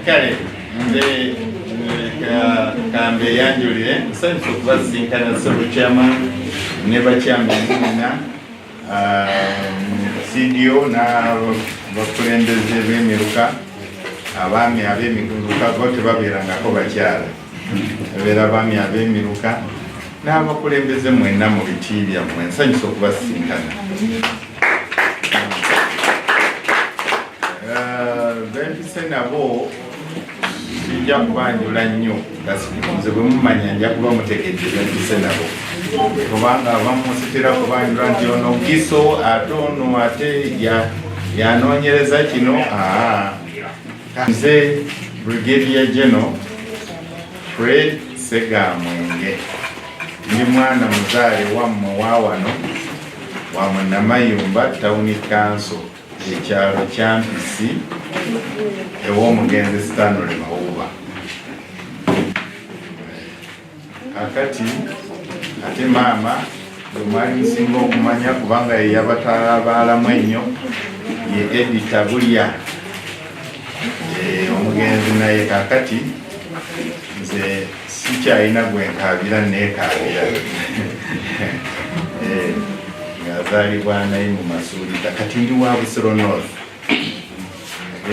kale nze kambe yanjulire nsanyusa okubasinkana sebo kyama ne bakyambenina CDO n'abakulembeze b'emiruka abaami ab'emiruka bo tebabeerangako bakyala babeera abaami ab'emiruka n'abakulembeze mwenna mu biti byammwe nsanyusa okubasinkana. Bempise nabo sijja kubanjula nnyo nze bwe mumanya nja kuba mutegedde bempise nabo kubanga bamusitira kubanjula nti ono Giso ate ono ate yanoonyereza kino. Nze Brigadier General Fred Segamwenge ndi mwana muzaale wammwe wa wano wa Namayumba Town Council ekyalo kya Mpisi ew'omugenzi Stanley Mawuba. Kakati ate maama gwe mwali musinga okumanya kubanga ye yabatabaalamu ennyo ye Edita Bulya omugenzi naye kakati nze sikyalina gwe nkaabira neekaabira ng'azaalibwa naye mu Masuuli kakati ndi wa Busiro North.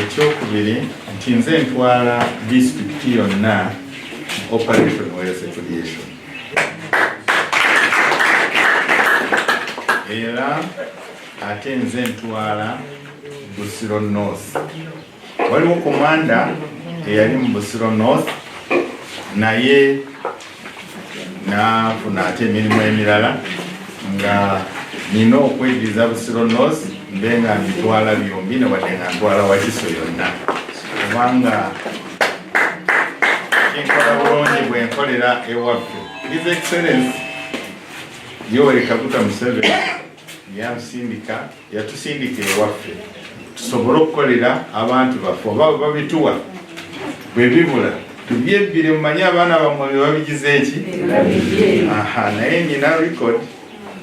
Ekyokubiri nti nze ntwala disitulikiti yonna Operation Reconciliation era ate nze ntwala Busiro North. Waliwo komanda eyali mu Busiro North naye nafuna ate emirimu emirala nga nina okweddiza Busiro North mbe nga mbitwala byombi newadde nga ntwala Wakiso yonna kubanga enkola bulungi bwenkolera ewaffe. His Excellency Yoweri Kaguta Museveni yatusindika ewaffe tusobole okukolera abantu baffe oba babituwa bwe bibula tubyebbire mumanye abaana bammwe bye babigize eki naye nyina record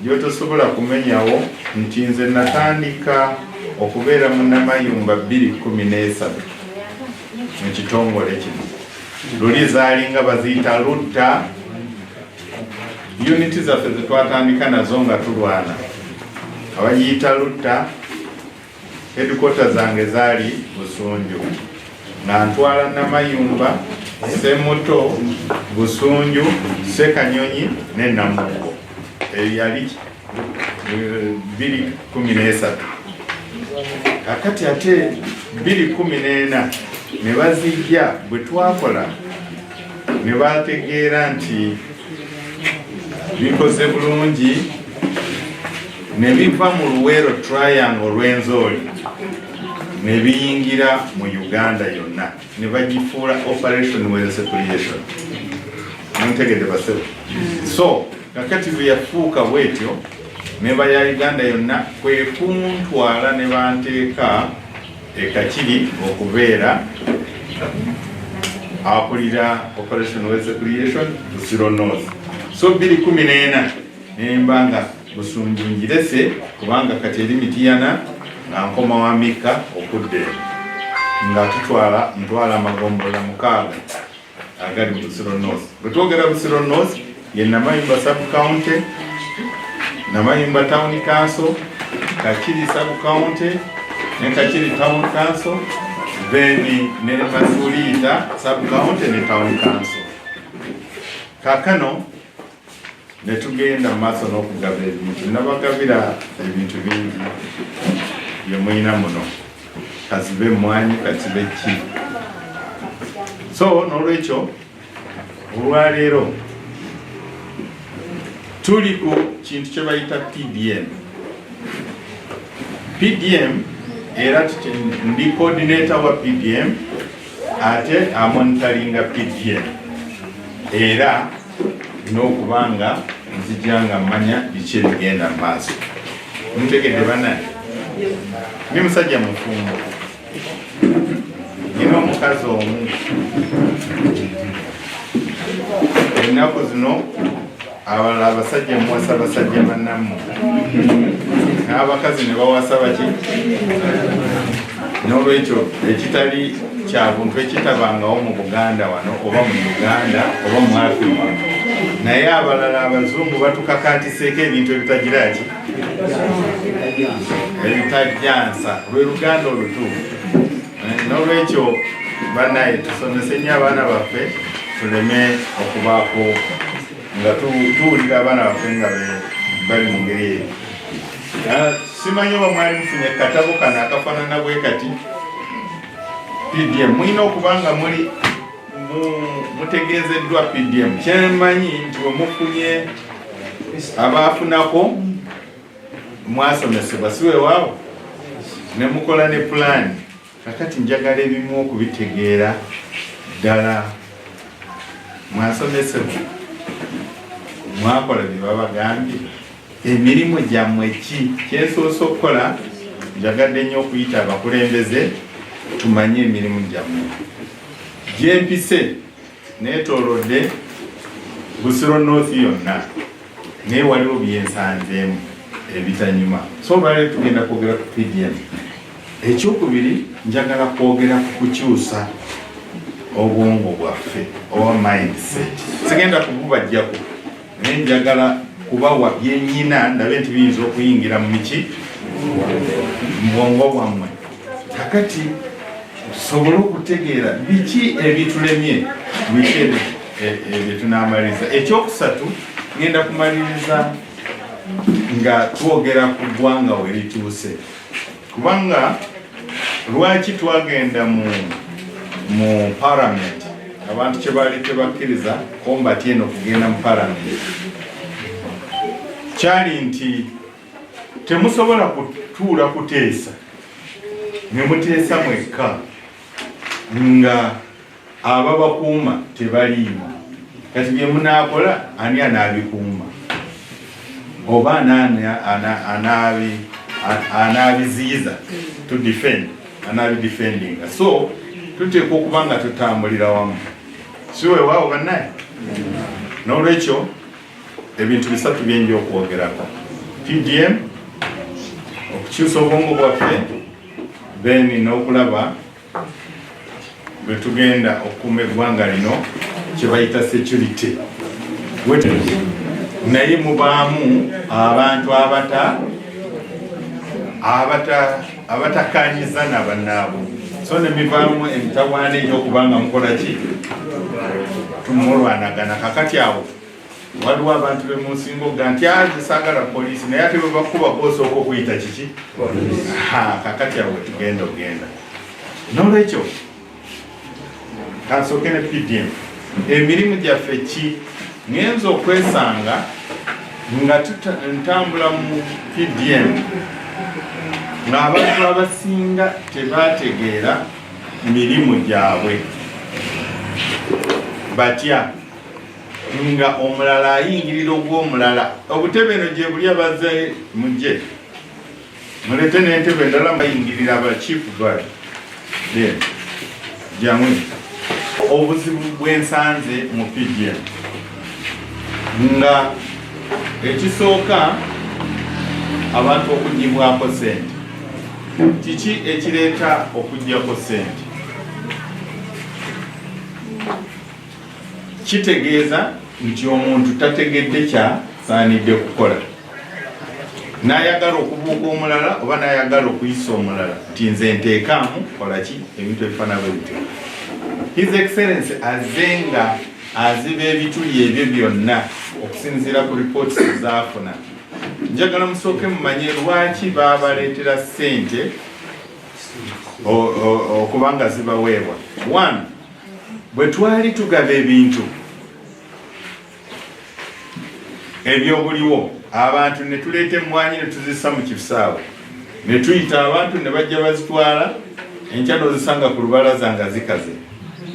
gyotosobola kumenyawo nti nze natandika okubeera mu Namayumba 2013 mu kitongole kino. Luli zaalinga baziyita Lutta uniti zaffe zetwatandika nazo nga tulwana abagiyita Lutta. Headquarter zange zaali Busunju nga ntwala Namayumba, Semuto, Busunju, Sekanyonyi ne Namugo. Yali 2013. Kakati ate 2014 ne bazijja bwe twakola ne bategeera nti bikoze bulungi ne biva mu Luweero Triangle lw'Enzoli ne biyingira mu Uganda yonna ne bagifuula Operation Reconciliation. Muntegedde basebo. So kakati bwe yafuuka bwetyo memba ya Uganda yonna kwe kuntwala ne banteeka ekakiri okubeera akulira Operation Reconciliation Busiro North. So 2014 nembanga Busunju njirese kubanga kati eri Mityana nga nkoma wa Mika okudde nga ntwala amagombola 6 agali Busiro North. Bwe twogera Busiro North ye Namayumba Sub-County, Namayumba Town Council, Kakiri Sub-County ne Kakiri Town Council, then ne Masuuliyita Sub-County ne Town Council. Kakano ne tugenda maaso n'okugaba ebintu. Nabagabira ebintu bingi bye mulina muno, kazibe emmwanyi, kazibe ki. So n'olwekyo olwaleero tuli ku kintu kye bayita PDM era ndi coordinator wa PDM ate amonitoringa PDM era n'okubanga nzijanga mmanya biki ebigenda mu maaso. Mutegedde bannange ndi musajja mufumbo, nina omukazi omu ennaku zino abalala abasajja muwasa abasajja bannammwe n'abakazi ne bawasa baki n'olwekyo ekitali kya buntu ekitabangawo mu Buganda wano oba mu Uganda oba mu Afrika, naye abalala abazungu batukakatiseeko ebintu ebitagira ki ebitajjansa lwe Luganda olutuufu. N'olwekyo bannaye tusomese nnyo abaana baffe tuleme okubaako nga tuwulira abaana baffe nga bali mu ngeri eyo. Simanyi oba mwali mufunye katabo kano akafaanana bwe kati PDM. Mulina okuba nga mutegeezeddwa PDM. Kyemanyi nti bwe mufunye abaafunako mwasomesebwa si weewaawo ne mukola ne pulaani. Kakati njagala ebimu okubitegeera ddala. Mwasomesebwa, mwakola bye babagambye, emirimu gyammwe ki? Kyensoose okukola, njagadde nnyo okuyita abakulembeze tumanye emirimu gyammwe. Gyempise neetoolodde Busiro North yonna, naye waliwo byensanzeemu ebitanyuma. So olwaleero tugenda kwogera ku PDM. Ekyokubiri njagala kwogera ku kukyusa obwongo bwaffe oba mindset. Sigenda kububajjako naye njagala kubawa byennyina ndabe nti biyinza okuyingira mu miki mu bwongo bwammwe. Kakati tusobole okutegeera biki ebitulemye, biki ebyo tunaamaliriza. Ekyokusatu ngenda kumaliriza nga twogera ku ggwanga we lituuse, kubanga lwaki twagenda mu parliament abantu kye baali tebakkiriza kombati eno okugenda mu parliament kyali nti temusobola kutuula kuteesa ne muteesa mwekka nga ababakuuma tebaliimu. Kati bye munaakola ani anaabikuuma oba anaabiziyiza to defend, anaabidefendinga. So tuteekwa okuba nga tutambulira wamu, si weewaawo bannaye. N'olwekyo ebintu bisatu byenja okwogerako: PDM, okukyusa obwongo bwaffe, then n'okulaba bwe tugenda okukuuma eggwanga lino kye bayita security. Naye mubaamu abantu abatakanyiza na bannaabo, so ne mivaamu emitawaana egy'okubanga mukola ki tumulwanagana. Kakati abo waliwo abantu bemunsinga oga nti zisaagala poliisi, naye ate bwe bakuba bosooka okuyita kiki kakati abo tugenda ogenda. N'olwekyo kansooke ne PDM, emirimu gyaffe ki? Ngenza okwesanga nga ntambula mu PDM ng'abantu abasinga tebategeera mirimu gyabwe, batya nga omulala ayingirira ogw'omulala. Obutebe eno gye buli abaze mujje mulete n'entebe endala bayingirira abachief guard jamwe. Obuzibu bwensanze mu PDM nga ekisooka abantu okugibwako sente. Kiki ekireeta okuggyako sente? Kitegeeza nti omuntu tategedde kyasaanidde kukola, n'ayagala okubuuka omulala oba n'ayagala okuyisa omulala nti nze nteekaamu kola ki ebintu ebifaanana bwe bityo. His Excellency azenga aziba ebituli ebyo byonna okusinziira ku reports zaafuna. Njagala musooke mumanye lwaki baabaleetera ssente okubanga zibaweebwa. One, bwe twali tugaba ebintu ebyobuliwo abantu ne tuleeta emmwanyi ne tuzissa mu kisaawe ne tuyita abantu ne bajja bazitwala, enkya n'ozisanga ku lubalaza nga zikaze,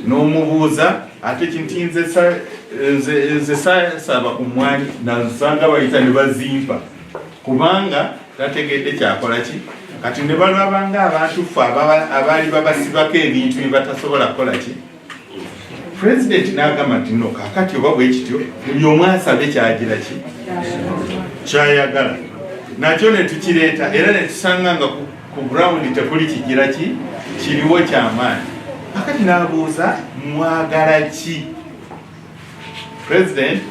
n'omubuuza ate kinti nze saaba ku mmwanyi nazisanga bayita ne bazimpa kubanga tategedde kyakola ki. Kati ne balabanga abantu ffe abaali babasibako ebintu bye batasobola kukola ki. President n'agamba nti no, kakati oba bwe kityo buli omu asabe kyagira ki kyayagala, nakyo ne tukireeta era ne tusanga nga ku ground tekuli kigira ki kiriwo kyamaanyi. Akati nabuuza mwagala ki? President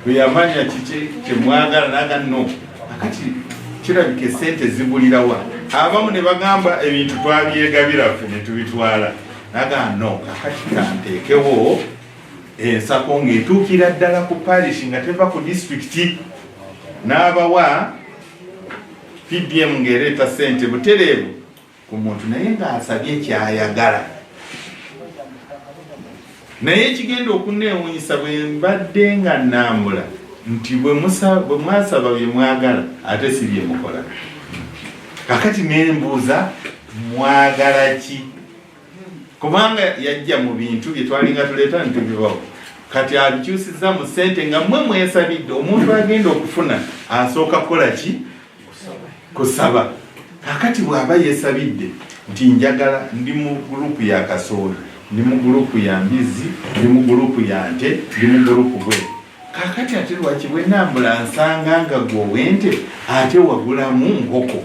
bwe yamanya kiki kyemwagala naga no. Akati kirabika esente zibulirawa. Abamu ne bagamba ebintu twabyegabira ffe ne tubitwala. Naga no, akati kanteekewo ensako ng'etuukira ddala ku parish nga teva ku district, n'abawa PDM ng'ereeta ssente butereevu ku muntu naye ng'asabye kyayagala. Naye ekigenda okuneewuunyisa bwe mbadde nga nnambula nti bwe mwasaba bye mwagala ate si bye mukola. Kakati nembuuza mwagala ki? Kubanga yajja mu bintu bye twalinga tuleeta ntitubibawo. Kati abikyusizza mu ssente nga mmwe mwesabidde. Omuntu agenda okufuna asooka kukola ki? Kusaba. Kakati bw'aba yeesabidde nti njagala ndi mu gurupu ya kasooli, ndi mu gurupu ya mbizi, ndi mu gurupu ya nte, ndi mu gurupu bwe. Kakati ate lwaki bwe nambula nsanga nga gw'owente ate wagulamu nkoko.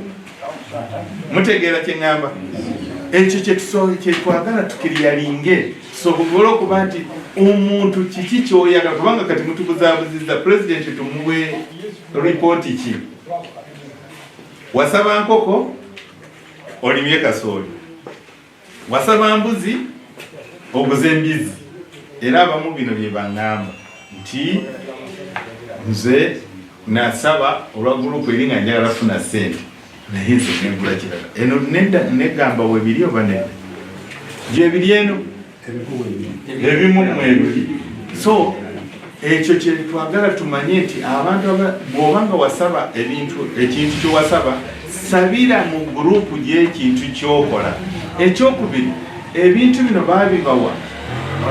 Mutegeera kye ŋŋamba? Ekyo kye twagala tukiryalinge tusobole okuba nti omuntu kiki ky'oyagala. Kubanga kati mutubuzaabuzizza pulezidenti tumuwe ripooti ki? Wasaba nkoko olimye kasooli, wasaba mbuzi oguze mbizi. Era abamu bino bye baŋŋamba nti nze nasaba olwa gurupu eri nga njagala funa ssente naye nze nengula kirala. Eno negamba webiri oba nedda? Gyebiri eno ebimu mwebiri. So ekyo kye twagala tumanye nti abantu bw'obanga wasaba ekintu kyewasaba sabira mu gurupu gy'ekintu ky'okola. Ekyokubiri, ebintu bino baabibawa,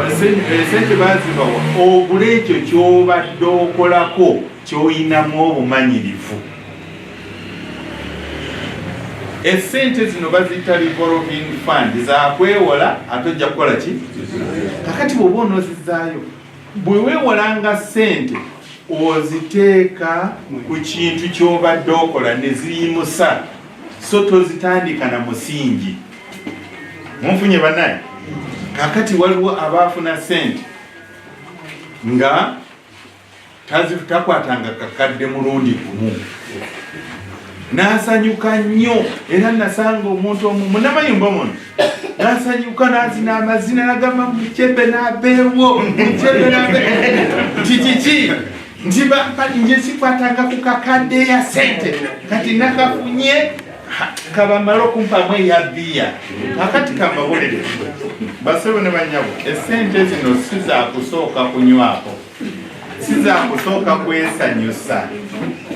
esente baazibawa ogule ekyo ky'obadde okolako ky'oyinamu obumanyirivu. Esente zino baziyita revolving fund, zakwewola ate ojja kukola ki? Kakati bw'oba onoozizaayo, bwe weewolanga ssente oziteeka ku kintu ky'obadde okola ne ziyimusa, so tozitandika na musingi. Munfunye bannaye? Kakati waliwo abaafuna ssente nga takwatanga kakadde mulundi gumu, n'asanyuka nnyo. Era nasanga omuntu omu munnamayumba muno n'asanyuka n'azina amazina n'agamba Mukyebe n'abeewo, Mukyebe n'abeewo. Nti kiki? Nti nje sikwatanga ku kakadde ya ssente, kati nakafunye kabamala okumpamu eyabbiya. Akati kambabulire basebo ne banyabo, essente zino si za kusooka kunywako, si za kusooka kwesanyusa,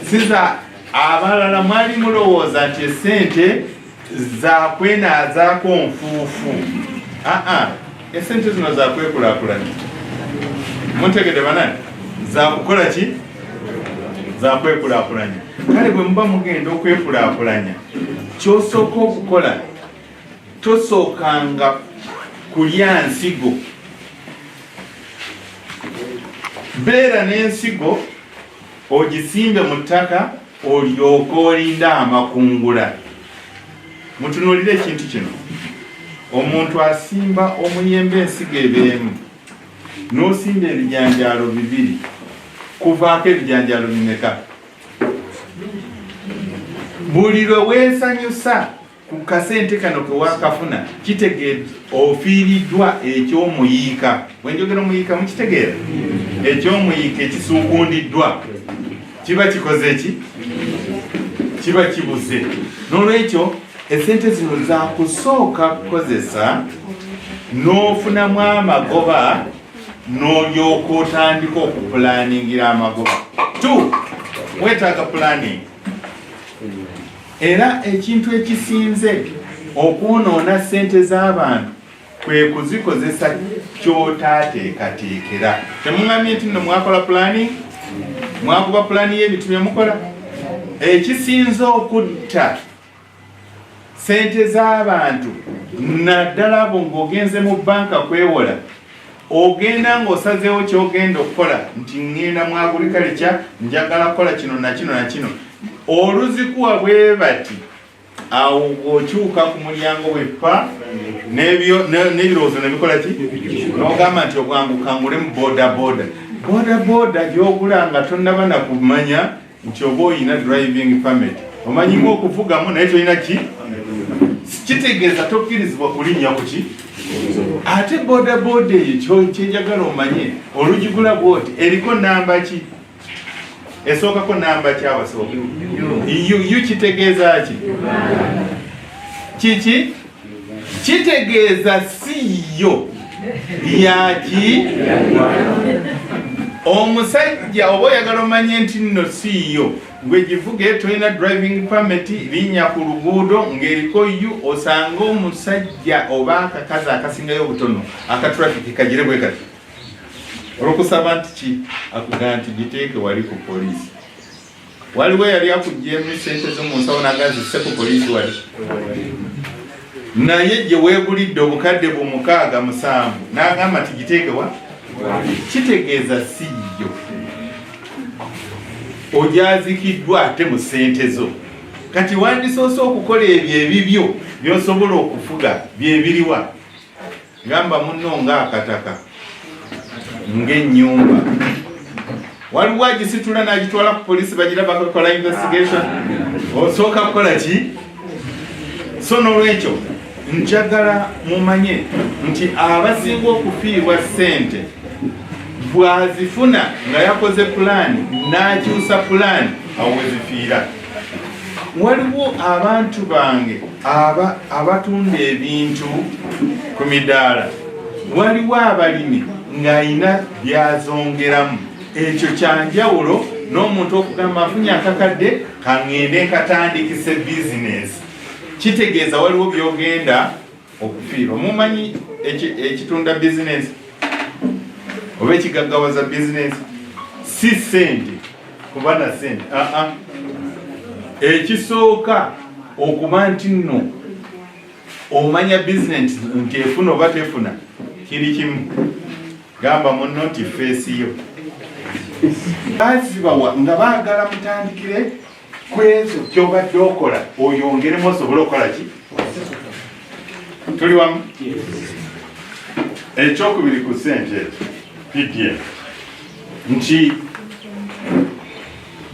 si za abalala mwali mulowooza nti essente zakwenaazaako nfuufu. Essente zino zakwekulaakulanya. Muntegedde banani? Zakukola ki? Zakwekulaakulanya. Kale bwe muba mugenda okwekulaakulanya, ky'osooka okukola tosookanga kulya nsigo. Beera n'ensigo ogisimbe mu ttaka olyoke olinda amakungula. Mutunuulire ekintu kino. Omuntu asimba omuyembe ensigo ebeemu, n'osimba ebijanjaalo 2, kuvaako ebijanjaalo bimeka? Buli lwe weesanyusa ku kasente kano ke wakafuna kitegeeza ofiiriddwa ekyomuyiika. Bwe njogera omuyiika mukitegeera? Ekyomuyiika ekisuukundiddwa kiba kikoze ki? Kiba kibuze. N'olwekyo essente zino zakusooka kukozesa n'ofunamu amagoba n'olyoka otandika okupulaningira amagoba. 2, weetaaga planning. Era ekintu ekisinze okwonoona ssente z'abantu kwe kuzikozesa ky'otaateekateekera. Temuŋŋambye nti nno mwakola planning, mwakuba pulaani y'ebintu bye mukola. Ekisinze okutta ssente z'abantu naddala abo ng'ogenze mu bbanka kwewola, ogenda ng'osazeewo ky'ogenda okukola nti ŋŋenda mu agriculture njagala kukola kino na kino na kino. Oluzikuwa bwe bati awo okyuka ku mulyango weppa n'ebirowoozo nebikola ki n'ogamba nti ogwanguka ngule mu boda gyogula nga tonnaba nakumanya nti oba oyina driving permit omanyimu okuvugamu naye tolina ki kitegeeza tokkirizibwa kulinnya ku ki ate boda eyo kyenjagala omanye olugigula bwoti eriko namba ki esookako namba ki abasooka yu kitegeeza ki kiki kitegeeza siyo yaki omusajja oba oyagala omanye nti nno siyo gwe givuge tolina driving permit linnya ku luguudo ng'eriko yu osanga omusajja oba akakazi akasingayo obutono akatrafiki kagire bwe kati olwokusaba nti ki akugamba nti giteeke wali ku poliisi waliwo yali akuggyemu sente z'omunsawo nagazisse ku poliisi wali naye gye weegulidde obukadde bumukaaga musanvu n'agamba nti giteekewa kitegeeza siyo ojazikiddwa ate mu ssente zo kati wandisoose okukola ebyo ebibyo by'osobola okufuga byebiriwa gamba munno ng'akataka ng'ennyumba waliwo agisitula n'agitwala ku poliisi bagira bakakola investigation osooka kukola ki so n'olwekyo njagala mumanye nti abasinga okufiirwa ssente bwazifuna nga yakoze pulaani n'akyusa pulaani awo wezifiira waliwo abantu bange abatunda ebintu ku midaala waliwo abalimi ng'ayina byazongeramu ekyo kyanjawulo n'omuntu okugamba afunye akakadde kaŋŋende katandikise bizinesi kitegeeza waliwo byogenda okufiirwa mumanyi ekitunda bizinesi oba ekigaggawaza bizinesi si ssente kuba na ssente ekisooka okuba nti nno omanya bizinesi nti efuna oba tefuna kiri kimu gamba munno nti feesiyo bazibawa nga baagala mutandikire ku ekyo kyobadde okola oyongeremu osobole okukola ki tuli wamu ekyokubiri ku ssente PDM nti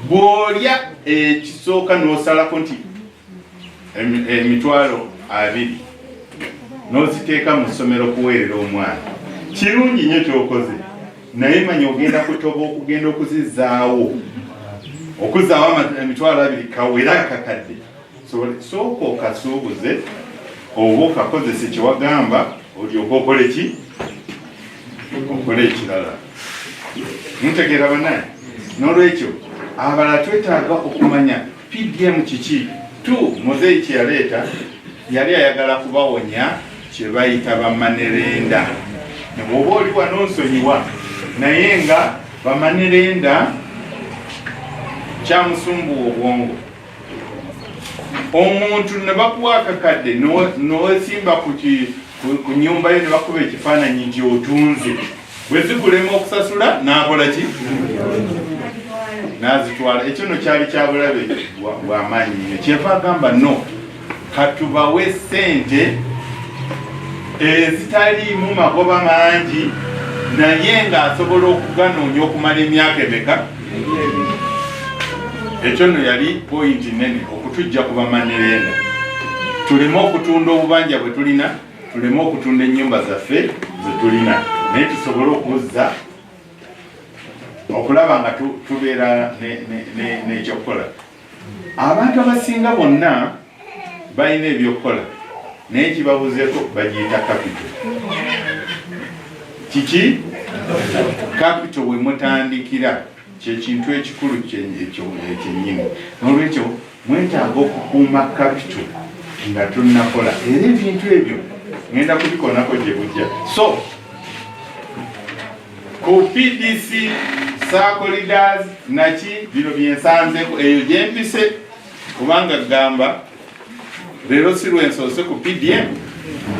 bw'olya ekisooka n'osalako nti emitwalo 2 n'oziteeka mu ssomero kuweerera omwana kirungi nnyo kyokoze naye manya ogenda kutoba okugenda okuzizaawo emitwalo 2 kawera kakadde sooka okasuubuze oba okakozesa kyewagamba olyoka okole ki okole ekirala mutegeera banaye n'olwekyo abalala twetaaga okumanya PDM kiki muzeeyi kyeyaleeta yali ayagala kubawonya kye bayita bamanerenda nebwoba oli wano nsonyiwa naye nga bamanerenda kyamusumbuwa obwongo omuntu ne bakuwa akakadde n'osimba ku nyumba yo ne bakuba ekifaananyi nti otunze bwe zikulema okusasula n'akola ki n'azitwala ekyo no kyali kyabulabe bw'amaanyi nnyo kyeva agamba no katubawe ssente ezitaliimu magoba mangi naye ng'asobola okuganoonya okumala emyaka emeka ekyo no yali pointi nene okutujja ku bamanerenda tuleme okutunda obubanja bwe tulina tuleme okutunda ennyumba zaffe ze tulina naye tusobole okuzza okulaba nga tubeera n'ekyokukola abantu abasinga bonna balina ebyokukola naye kibabuzeeko bagiyita capital kiki capital we mutandikira kyekintu ekikulu kyennyini n'olwekyo mwetaaga okukuuma capital nga tunnakola era ebintu ebyo ngenda kubikolako gye bujja so ku PDC Circle naki bino byensanzeko eyo gyempise kubanga gamba leero si lwensoose ku PDM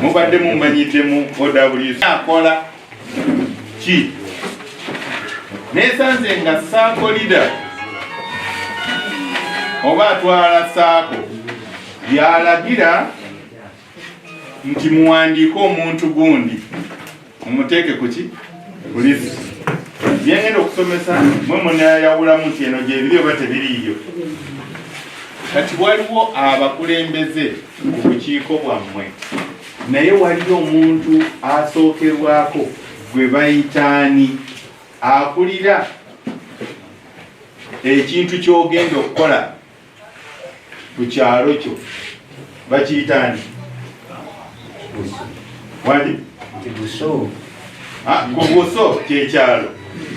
mubadde mumanyiddemu OWC akola ki nesanze nga Circle oba atwala saako yalagira nti muwandiike omuntu gundi mumuteeke kuki kulisi byengenda okusomesa mwe munayawulamu nti eno gyebiri oba tebiriiyo. Kati waliwo abakulembeze ku bukiiko bwammwe naye waliyo omuntu asookerwako gwe bayitaani akulira ekintu kyogenda okukola ku kyalo kyo bakiyitaani wali kubuso kyekyalo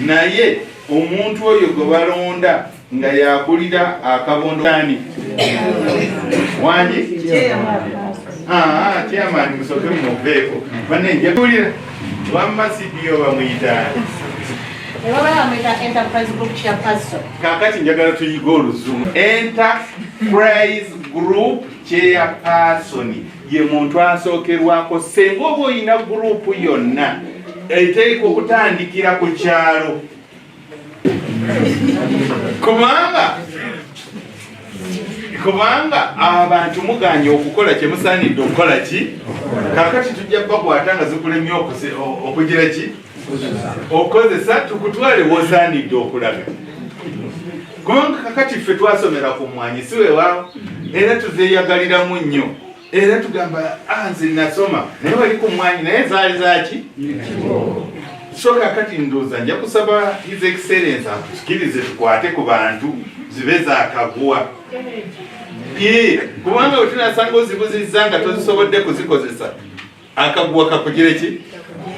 naye omuntu oyo gwe balonda nga yakulira akabondo ani wanyi chairman musoke muveeko bane njakulira wamasidio bamuyitaani kakati njagala tuyiga oluzungu. Enterprise group chairperson ye muntu asookerwako senga oba oyina gurupu yonna eteeka okutandikira ku kyalo kubanga abantu muganye okukola kye musaanidde okukola ki. Kakati tujja bakwata nga zikulemye okugira ki okozesa tukutwale wosaanidde okulaga. Kubanga kakati ffe twasomera ku mwanyi si weewaawo era tuzeeyagaliramu nnyo era tugamba nze nasoma naye wali ku mwanyi naye zaali zaki. So kakati ndooza nja kusaba His Excellency atusikirize tukwate ku bantu zibe zaakaguwa. Kubanga bwe tunasanga ozibuzizza nga tozisobodde kuzikozesa akaguwa kakugire ki.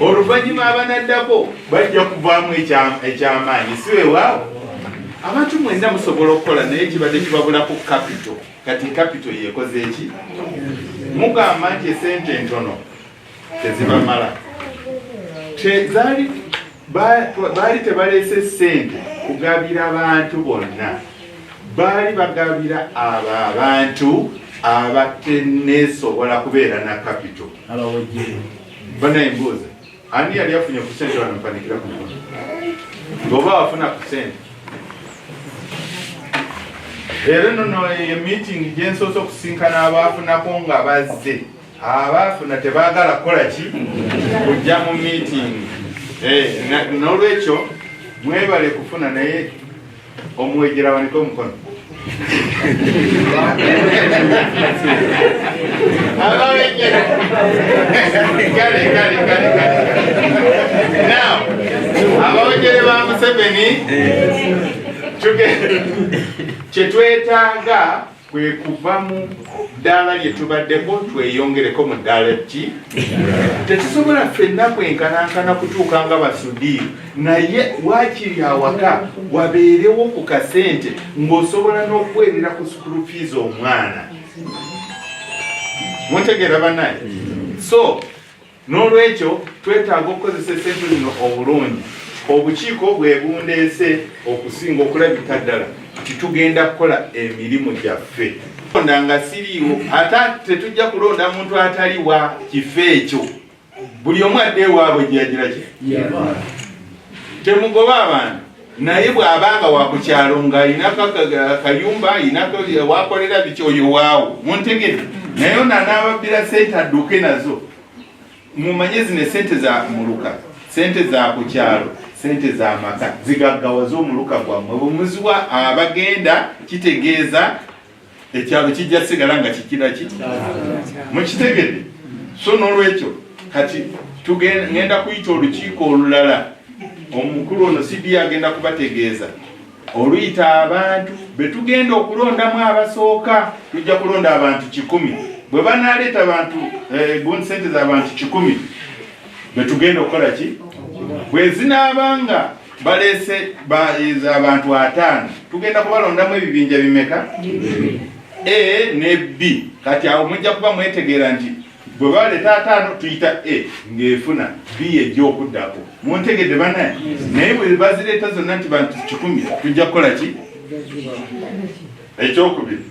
Oluvannyuma abanaddako bajja kuvaamu ekyamaanyi si weewaawo. Abantu mwenna musobola okukola naye kibadde kibabulaku capital. Kati capital yeekoze eki? Mugamba nti esente entono tezibamala. Baali tebaleese sente kugabira abantu bonna, baali bagabira abantu abateneesobola kubeera na capital. Banaye mbuuza, ani yali afunye ku sente wano mpanikira ku mukono? Ng'oba wafuna ku sente. Era nno meeting gye nsoose okusinkana abaafunako nga bazze. Abaafuna tebaagala kukola ki? Kujja mu meeting. N'olwekyo mwebale kufuna naye omuwejera wanike omukono. Abawejera. Kale. Now, abawejere ba Museveni kye twetaaga kwe kuva mu ddaala lye tubaddeko tweyongereko mu ddaala ki. Tetusobola ffenna kwenkanankana kutuuka nga basudiiru naye waakiri awaka wabeerewo ku kasente ng'osobola n'okwerera ku school fees omwana. Muntegeera bannaye? So n'olwekyo twetaaga okukozesa essente zino obulungi. Obukiiko bwe bundeese okusinga okulabika ddala titugenda kukola emirimu gyaffe. Nga siriiwo ate tetujja kulonda muntu atali wa kifo ekyo. Buli omu adde ewaabwe gyagira ki? Temugoba abantu naye bw'abanga wa ku kyalo ng'alina kayumba alina wakolera biki oyo waawo. Muntegedde naye ono anaababbira sente adduke nazo. Mumanye zino sente za muluka, sente za ku kyalo, sente za maka zigaggawaza omuluka gwammwe. Bwemuziwa abagenda kitegeeza ekyalo kijja sigala nga kikira ki mukitegedde. So n'olwekyo kati tugenda kuyita olukiiko olulala. Omukulu ono CB agenda kubategeeza oluyita abantu betugenda okulondamu abasooka tujja kulonda abantu 100. Bwe banaleeta abantu gundi sente z'abantu 100 betugenda okukola ki. Bwe zinaabanga baleese abantu 5 tugenda kubalondamu ebibinja bimeka? A ne B. Kati awo mujja kuba mwetegeera nti bwe baleeta 5 tuyita A ng'efuna B ejja okuddako. Muntegedde bannaye? Naye bwe bazireeta zonna nti bantu 100 tujja kukola ki? Ekyokubiri,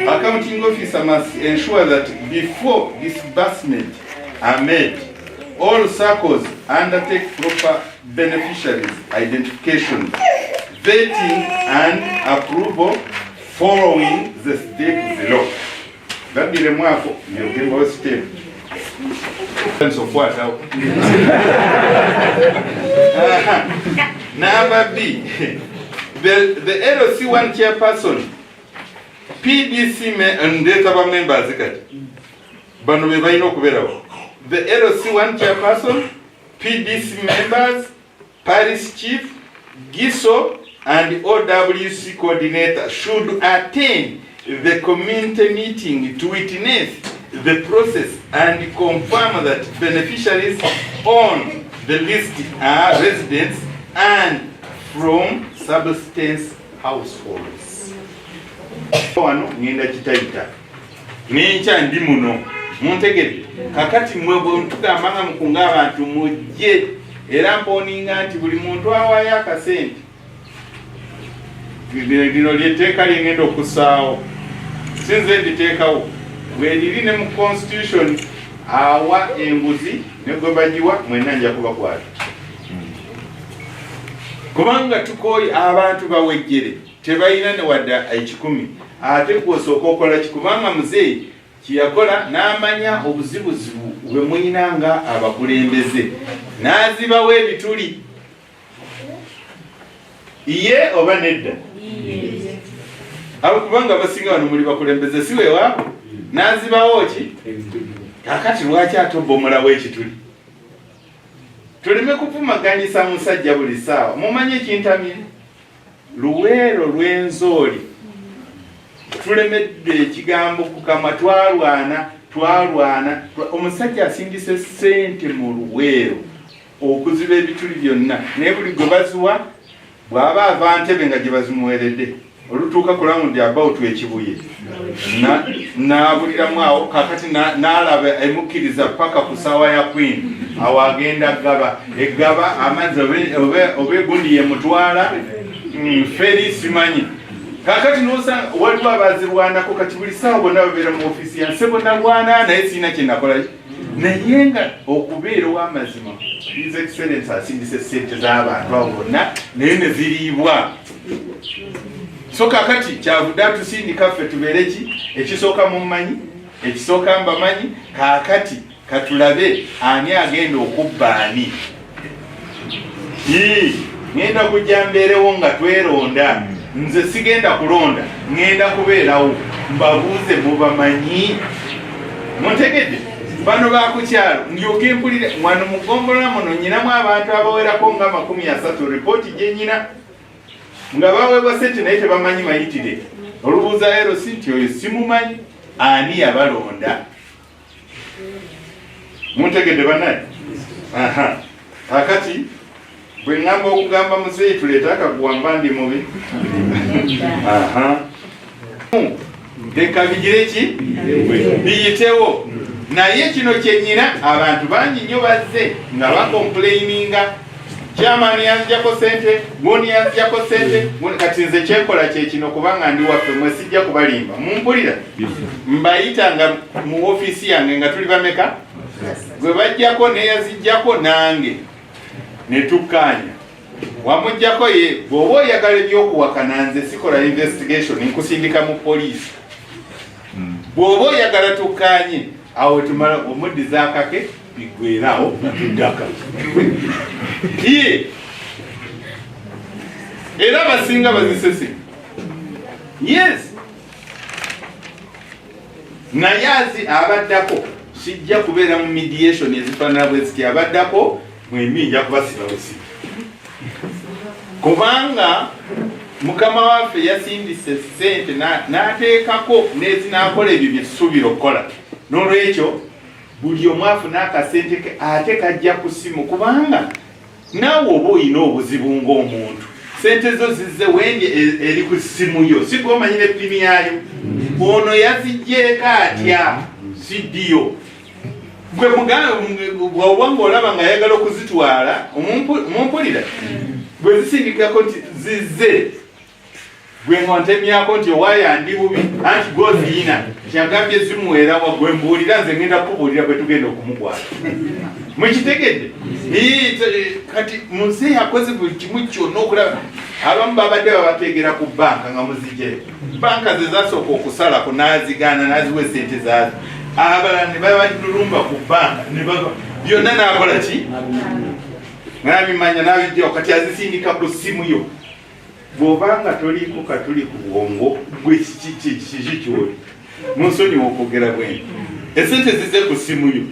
accounting officer must ensure that before disbursements are made, all circles undertake proper beneficiaries identification, vetting and approval following the step below. Babire mwako ndio step. So what out. Number B. The LOC1 chairperson, PDC and data members. Bano be bayino kuberawo. The LOC1 chairperson, PDC members, parish chief, GISO, and OWC coordinator should attend the community meeting to witness the process and confirm that beneficiaries on the list are residents and from subsistence households. Wano ngenda kitaita. Nincha ndi muno. Muntegere kakati mwebwe ntugamba mukunga abantu mujje era mponinga nti buli muntu awaya akasente. Lino lyetteeka lyengenda okusaawo. Sinze nditeekawo. Bweriri ne mu constitution awa enguzi ne gwe bagiwa mwenna nja kubakwata. Kubanga tukooyi abantu bawejjere tebalina ne wadda ekikumi ate gwosooka okola kikubanga muzeeyi kiyakola n'amanya obuzibuzibu bwe muyina nga abakulembeze n'azibawo ebituli ye oba nedda abo kubanga basinga wano muli bakulembeze si weewaabo n'azibawo ki kakati lwaki atobomolawo ekituli tuleme kuvumaganyisa musajja buli ssaawa mumanye ekintamye luweero lw'enzooli tulemedde ekigambo kukama twalwana omusajja asindise ssente mu luweero okuziba ebituli byonna naye buli gwe baziwa bw'aba ava Ntebe nga gye bazimuweredde olutuuka ku lawundi about ekibuye n'abuliramu awo kakati n'alaba emukkiriza paka ku ssaawa ya Queen awo agenda egaba amazzi oba egundi yemutwala feri simanyi kakati n'osanga waliwo abazirwanako kati buli ssaawa bonna babeera mu ofiisi yanse bonna lwana naye sirina kye nakola naye nga okubeera ow'amazima His Excellency asindise ssente z'abantu abo bonna naye ne ziriibwa. So kakati kyavudde atusindika ffe tubeere ki ekisooka mummanyi ekisooka mbamanyi kakati katulabe ani agenda okubba ani. Ngenda kujja mbeerewo nga tweronda nze sigenda kulonda ngenda kubeerawo mbabuuze mubamanyi muntegedde bano bakukyalo ndyoke mpulire wano mu Ggombolola muno nyinamu abantu abawerako nga 30 ripooti gye nyina nga baweebwa ssente naye tebamanyi mayitire olubuuza LOC nti oyo simumanyi ani yabalonda muntegedde banaye. Kakati bwe ngamba okugamba muzeeyi tuleete akaguwamba ndi mubi leka bigire ki biyitewo naye kino kyennyina abantu bangi nnyo bazze nga bakomplaininga chairman yanzijako sente gundi yanzijako sente kati nze kyenkola kyekino kubanga ndi waffe mwe sijja kubalimba mumpulira mbayitanga mu ofiisi yange nga tuli bameka gwe bajjako neyazijjako nange ne tukkaanya wamujjako ye bw'oba oyagala ebyokuwakana nze sikola investigation nkusindika mu poliisi bw'oba oyagala tukkaanye awo tumala omuddiza akake bigwerawo tuddaka era basinga bazisese yes naye azi abaddako sijja kubeera mu mediation ezifaanana bwe ziti abaddako mwemi nja kubasiba busiba kubanga mukama waffe yasindise ssente n'ateekako n'ezinaakola ebyo bye tusuubira okukola n'olwekyo buli omu afuna akasente ke ate kajja ku ssimu kubanga naawe oba olina obuzibu ng'omuntu sente zo zizze wendi eri ku ssimu yo si gwe omanyi ne pini yayo ono yaziggyeko atya siddiyo gwe bw'oba ng'olaba nga ayagala okuzitwala omumpulira gwe zisindikako nti zizze gwe ngontemyako nti owaya ndi bubi anti goziina kyagambye zimuwera wagwe mbuulira nze ngenda kubuulira bwe tugenda okumukwata mukitegedde kati munsi yakoze buli kimu kyonna okulaba abamu babadde babategera ku banka nga muzigere banka ze zasooka okusalako nazigaana naziwa esente zaazo abalala ne babadulumba ku banka byonna nakola ki nabimanya nabijjao kati azisindika ku ssimu yo bw'obanga toliko katuli ku bwongo gwe kiki kyoli munsonyi wokwogera bwene esente zize ku ssimu yo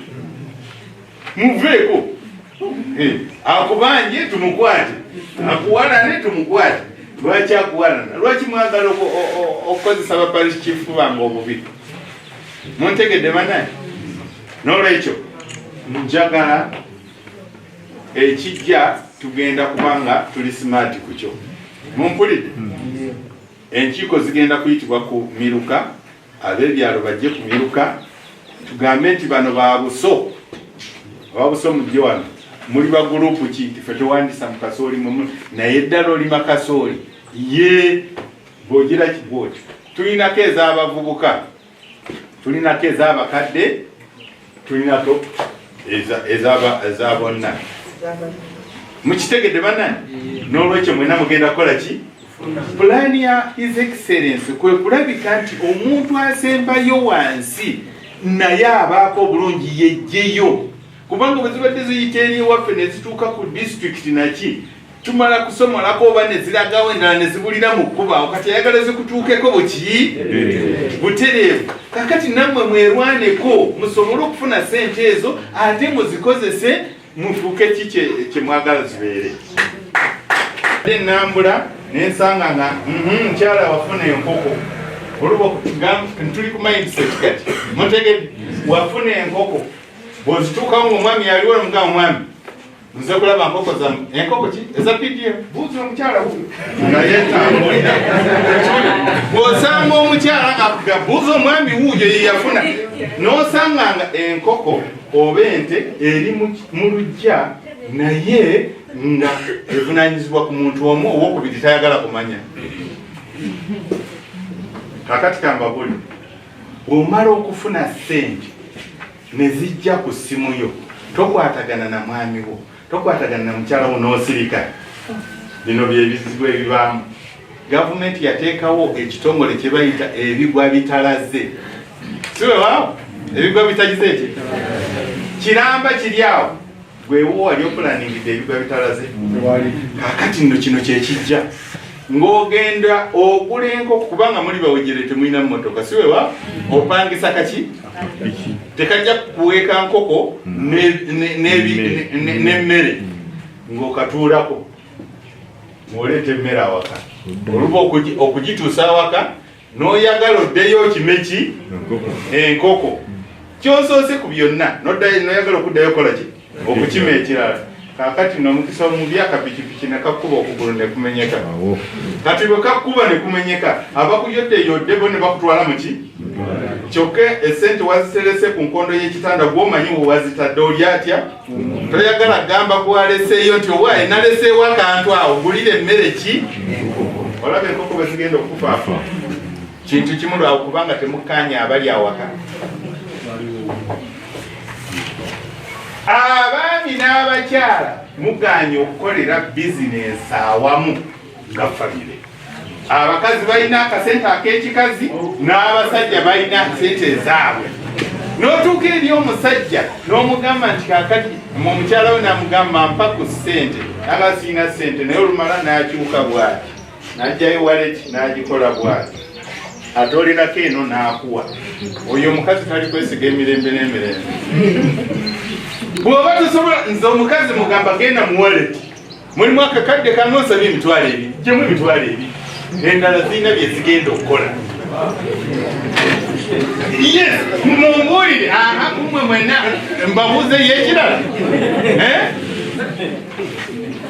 muveeko akubanje tumukwate akuwalane tumukwate lwaki akuwalana lwaki mwagala okukozesa baparish chief bange obubi muntegedde banaye n'olwekyo njagala ekijja tugenda kubanga tuli smart ku kyo mumpulidde enkiiko zigenda kuyitibwa ku miruka ab'ebyalo bajje ku miruka tugambe nti bano babuso mujje wano muli ba gurupu ki ffe tewandisa mu kasooli naye eddala oli makasooli ye bw'ogira kibwoti tulinako ez'abavubuka tulinako ez'abakadde tulinako eza bonna mukitegedde bannani n'olwekyo mwena mugenda kukola ki pulaani ya his excellence kwe kulabika nti omuntu asembayo wansi naye abaako obulungi yejjeyo kubanga bwe zibadde ziyita eri ewaffe ne zituuka ku disitulikiti naki tumala kusomolako oba ne ziragawo endala ne zibulira mu kkuba kati ayagala zikutuukeko buki butereevu kakati nammwe mwerwaneko musobole okufuna sente ezo ate muzikozese mufuuke ki kyemwagala zibeere enambula nensanga nga mukyala wafuna enkoko oluba tuli ku mindset kati mutegedde wafuna enkoko bwozituukawo ngaomwami yaliwo nomugamba omwami nze kulaba enkoko ki eza pdf buuza omukyala wuyo naye ntambulira bw'osanga omukyala nga buuza omwami wuyo yeyafuna n'osanganga enkoko oba ente eri mu lujja naye nga evunanyizibwa ku muntu omu owokubiri tayagala kumanya kakati kambabuli bw'omala okufuna sente ne zijja ku ssimu yo tokwatagana na mwami wo tokwatagana na mukyala wo n'osirika bino byebizibu ebibaamu gavumenti yateekawo ekitongole kye bayita ebigwa bitalaze siwewaawo ebigwa bitagize eki kiramba kiri awo gwewo wali opulaningidde ebigwa bitalaze kakati nno kino kyekijja ng'ogenda ogula enkoko kubanga muli bawejere temulina mmotoka siwewa opangisa kaki tekajja kuweeka nkoko n'emmere ng'okatuulako ng'oleeta emmere awaka oluba okugituusa awaka n'oyagala oddeyo kimeki enkoko kyosoose ku byonna noyagala okuddayo kola ki okukima ekirala kakati n'omukisa omubi akapikipiki nekakkuba okugulu nekumenyeka kati bwe kakkuba nekumenyeka abakuyodde bo ne bakutwala muki kyokka esente waziterese ku nkondo y'ekitanda gw'omanyi we wazitadde oli atya toyagala gamba gwaleseeyo nti owaaye naleseewo akantu awo gulire emmere ki olaba enkoko bwe zigenda okufaafa kintu kimu lwawo kubanga temukkaanya abali awaka abaami n'abakyala muganye okukolera bizinesi awamu nga famire abakazi balina akasente ak'ekikazi n'abasajja balina sente ezaabwe n'otuuka eri omusajja n'omugamba nti kakati omukyala we n'amugamba mpa ku sente aba siina sente naye olumala n'akyuka bw'ati n'ajjayo waleti n'agikola bw'ati ate olinako eno n'akuwa oyo omukazi tali kwesiga emirembe n'emirembe bw'oba tosobola nze omukazi mugamba genda mu waleti mulimu akakadde kanosabye emitwalo ebiri gyemu emitwalo ebiri endala zirina bye zigenda okukola yes mumbuulire kumwe mwenna mbabuuze y'ekirala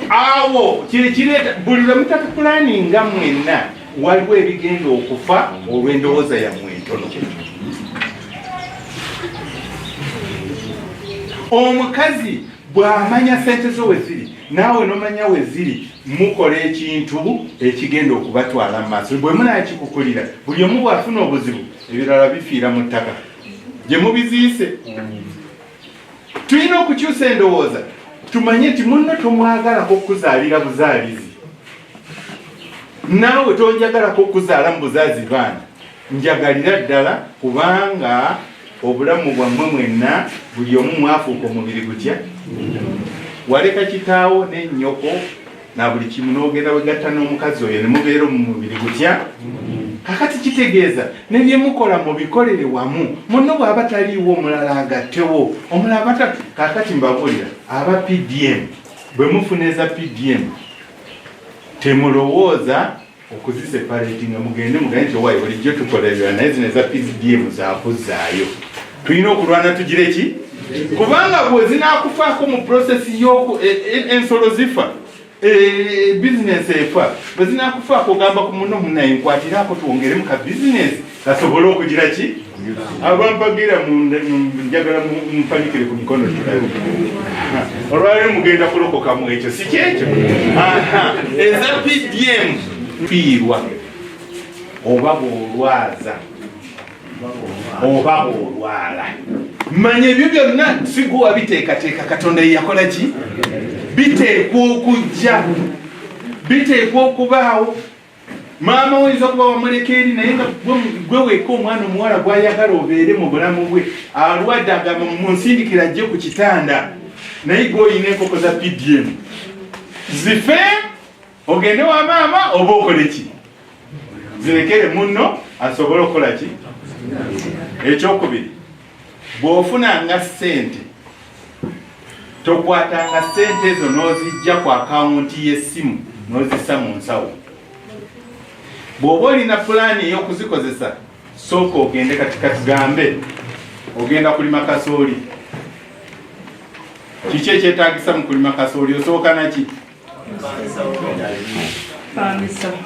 awo kireeta buli lwe mutakapulaninga mwenna waliwo ebigenda okufa olw'endowooza yammwe entono omukazi bw'amanya sente zo we ziri naawe nomanya we ziri mukola ekintu ekigenda okubatwala mu maaso bwe munakikukulira buli omu bw'afuna obuzibu ebirala bifiira mu ttaka gye mubiziise tulina okukyusa endowooza tumanye nti munno tomwagalako okuzaalira buzaalizi naawe tonjagalako okuzaala mu buzaazi baana njagalira ddala kubanga obulamu bwammwe mwenna buli omu mwafuuka omubiri gutya waleka kitaawo n'ennyoko na buli kimu n'ogenda wegatta n'omukazi oyo ne mubeera mu mubiri gutya kakati kitegeeza ne bye mukola mubikolere wamu munno bw'aba taliiwo omulala agattewo omulala batatu kakati mbabuulira aba PDM bwe mufuna eza PDM temulowooza okuziseparatinga mugende mugaye nti owaye bulijjo tukola ebyo naye zino eza PDM zakuzzaayo tulina okulwana tugire ki kubanga bwe zinaakufaako mu prosesi y'oku ensolo zifa bizinesi efa bwe zinaakufaako ogamba ku muno munaye nkwatiraako twongeremu ka bizinesi kasobole okugira ki abampagira njagala mumpanikire ku mikono tulabe olwaleero mugenda kulokokamu ekyo si kyekyo eza PDM fiirwa oba bw'olwaza oba bw'olwala manya ebyo byonna siguwa biteekateeka katonda yeyakola ki biteekwa okujja biteekwa okubaawo maama oyinza okuba wamuleka eri naye nga gwe weka omwana omuwala gwayagala obeere mu bulamu bwe alwadde agamba munsindikira ajje ku kitanda naye gwe oyina enkoko za PDM zife ogende wa maama oba okole ki zirekere munno asobole okukola ki ekyokubiri bw'ofunanga ssente tokwatanga ssente ezo n'ozijja ku akawunti y'essimu n'ozissa mu nsawo bw'oba olina pulaani ey'okuzikozesa sooka ogende katikagambe ogenda kulima kasooli kiki ekyetaagisa mu kulima kasooli osooka naki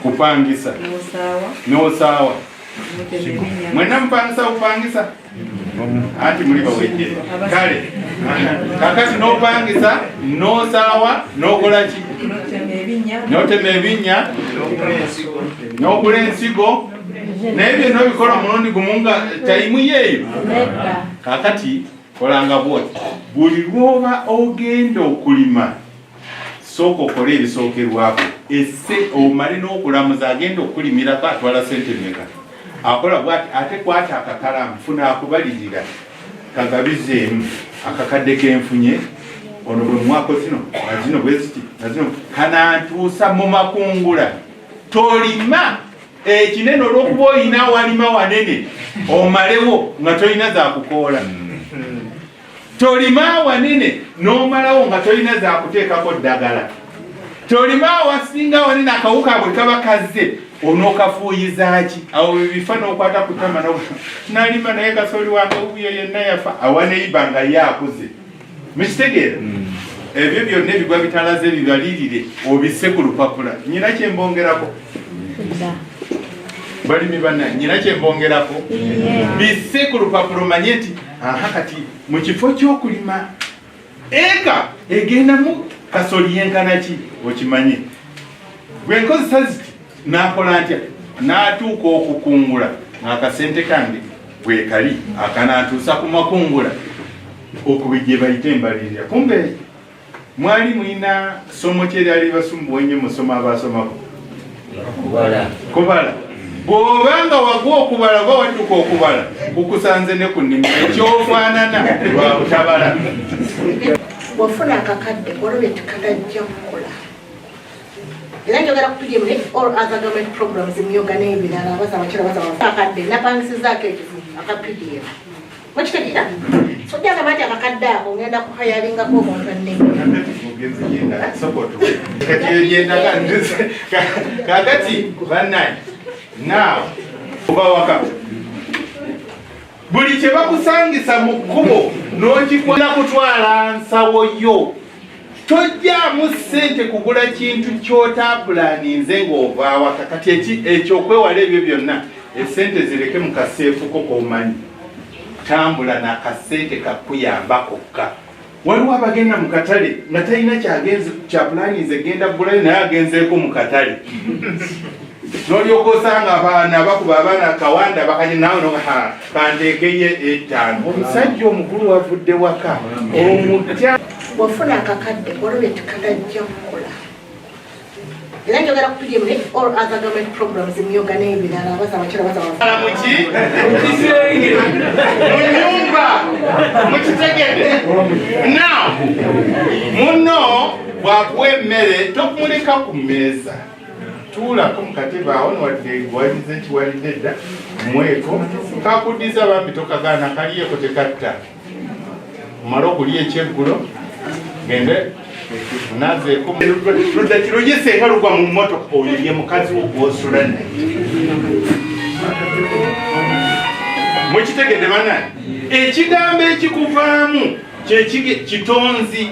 kupangisa n'osaawa mwenna mupangisa bupangisa anti muli bawejjere kale kakati n'opangisa n'osaawa n'okola ki n'otema ebinnya n'okula ensigo naye byonna obikola omulundi gumu nga tayimu yeeyo kakati kolanga bwoti buli lwoba ogenda okulima sooka okole ebisookerwako esse omale n'okulamuza agenda okulimirako atwala sente meka akola bwati ate kwata akakalamu funa akubalirira kagabizeemu akakadde kenfunye ono bwe mwako zino nazino bweziti nazino kanantuusa mu makungula tolima ekinene olw'okuba oyina walima wanene omalewo nga tolina zakukoola tolima wanene n'omalawo nga tolina zakuteekako ddagala tolima wasinga wanene akawuka bwe kaba kazze onookafuuyizaki awo bifa n'okwata kutama nalima naye kasooli wakawuyo yenna yafa awaneiba nga ye akuze mukitegeera ebyo byonna ebigwa bitalaze bibalirire obisse ku lupapula nyina kyembongerako balimi banna nyina kyembongerako bisse ku lupapula omanye nti aha kati mu kifo ky'okulima eka egendamu kasooli yenkana ki okimanye bwenkozesa ziti nakola ntya n'atuuka okukungula ng'akasente kange bwe kali akanatuusa ku makungula okubijje bayite embalirira kumbe mwali mulina somo kyeryali basumbuwa ennyo musoma abasomako kubala bw'obanga wagwa okubala oba wadduka okubala kukusanze ne ku nnimi ekyofaanana lwa butabala bw'ofuna akakadde olabye tikagajja kukola era njogera ku PDM all other government programs emyoga n'ebirala abasabakira akakadde napangisizaako ekifu aka PDM wakitegeera so jagamba nti akakadde ako ngenda kuhayalingako omuntu kakati bannaye naawe oba waka buli kye bakusangisa mu kkubo n'okikwera kutwala nsawo yo tojjaamu ssente kugula kintu ky'otapulaninze ng'ovaawa kakati ekyokwewala ebyo byonna essente zireke mu kaseefuko k'omanyi tambula n'akasente kakuyamba kokka waliwo abagenda mu katale nga talina kya pulanize egenda gulayo naye agenzeeko mu katale n'olyoka osanga abaana bakuba abaana kawanda bakanye nawe kanteekeye 5. Omusajja omukulu wavudde waka omutya wafuna akakadde olabye tikatajja kukola era njogera ku PDM all other government programs emyoga n'ebirala abasabakira muki kisenge mu nyumba mukitegedde now muno bwakuwa emmere tokumuleka ku mmeeza tuulako mu katebe awo niwadde nti walidde dda mweko kakuddiza bambi tokagaana kaliyeko tekatta omala okulya ekyeggulo gende nazeeko ludda kirugisenga lugwa mu mmotoka oyo ye mukazi wo gwosula naye mukitegedde banani ekigambo ekikuvaamu kitonzi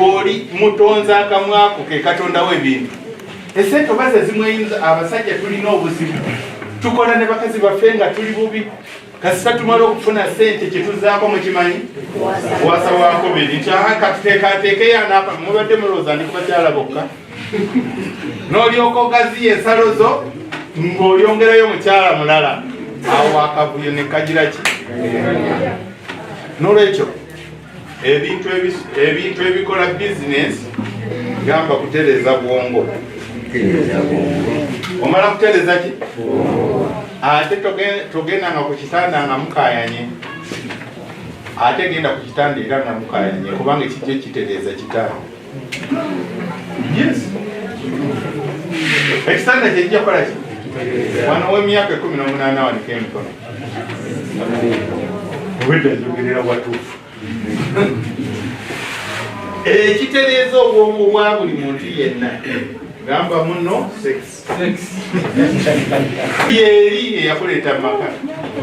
oli mutonzi akamwako ke katonda w'ebintu esente obaze zimweyinza abasajja tulina obuzibu tukola ne bakazi baffe nga tuli bubi kasita tumala okufuna sente kyetuzaako mukimanyi wasa waako biri nti katuteekateekeyanapa mubadde mulowooza ndi kubakyala bokka n'olyoka ogaziya ensalo zo ng'olyongerayo mukyala mulala awo akavuyo ne kagira ki n'olwekyo ebintu ebikola bizinesi gamba kutereza bwongo omala kutereza ki ate togendanga ku kitanda nga mukayanye ate genda ku kitanda era nga mukayanye kubanga ekijja kitereza kitanda yes ekitanda kyejja kola ki wana w'emyaka 18 wanika emikono obedda njogerera watuufu ekitereeza obwongo bwa buli muntu yenna gamba muno sex yeri eyakuleeta maka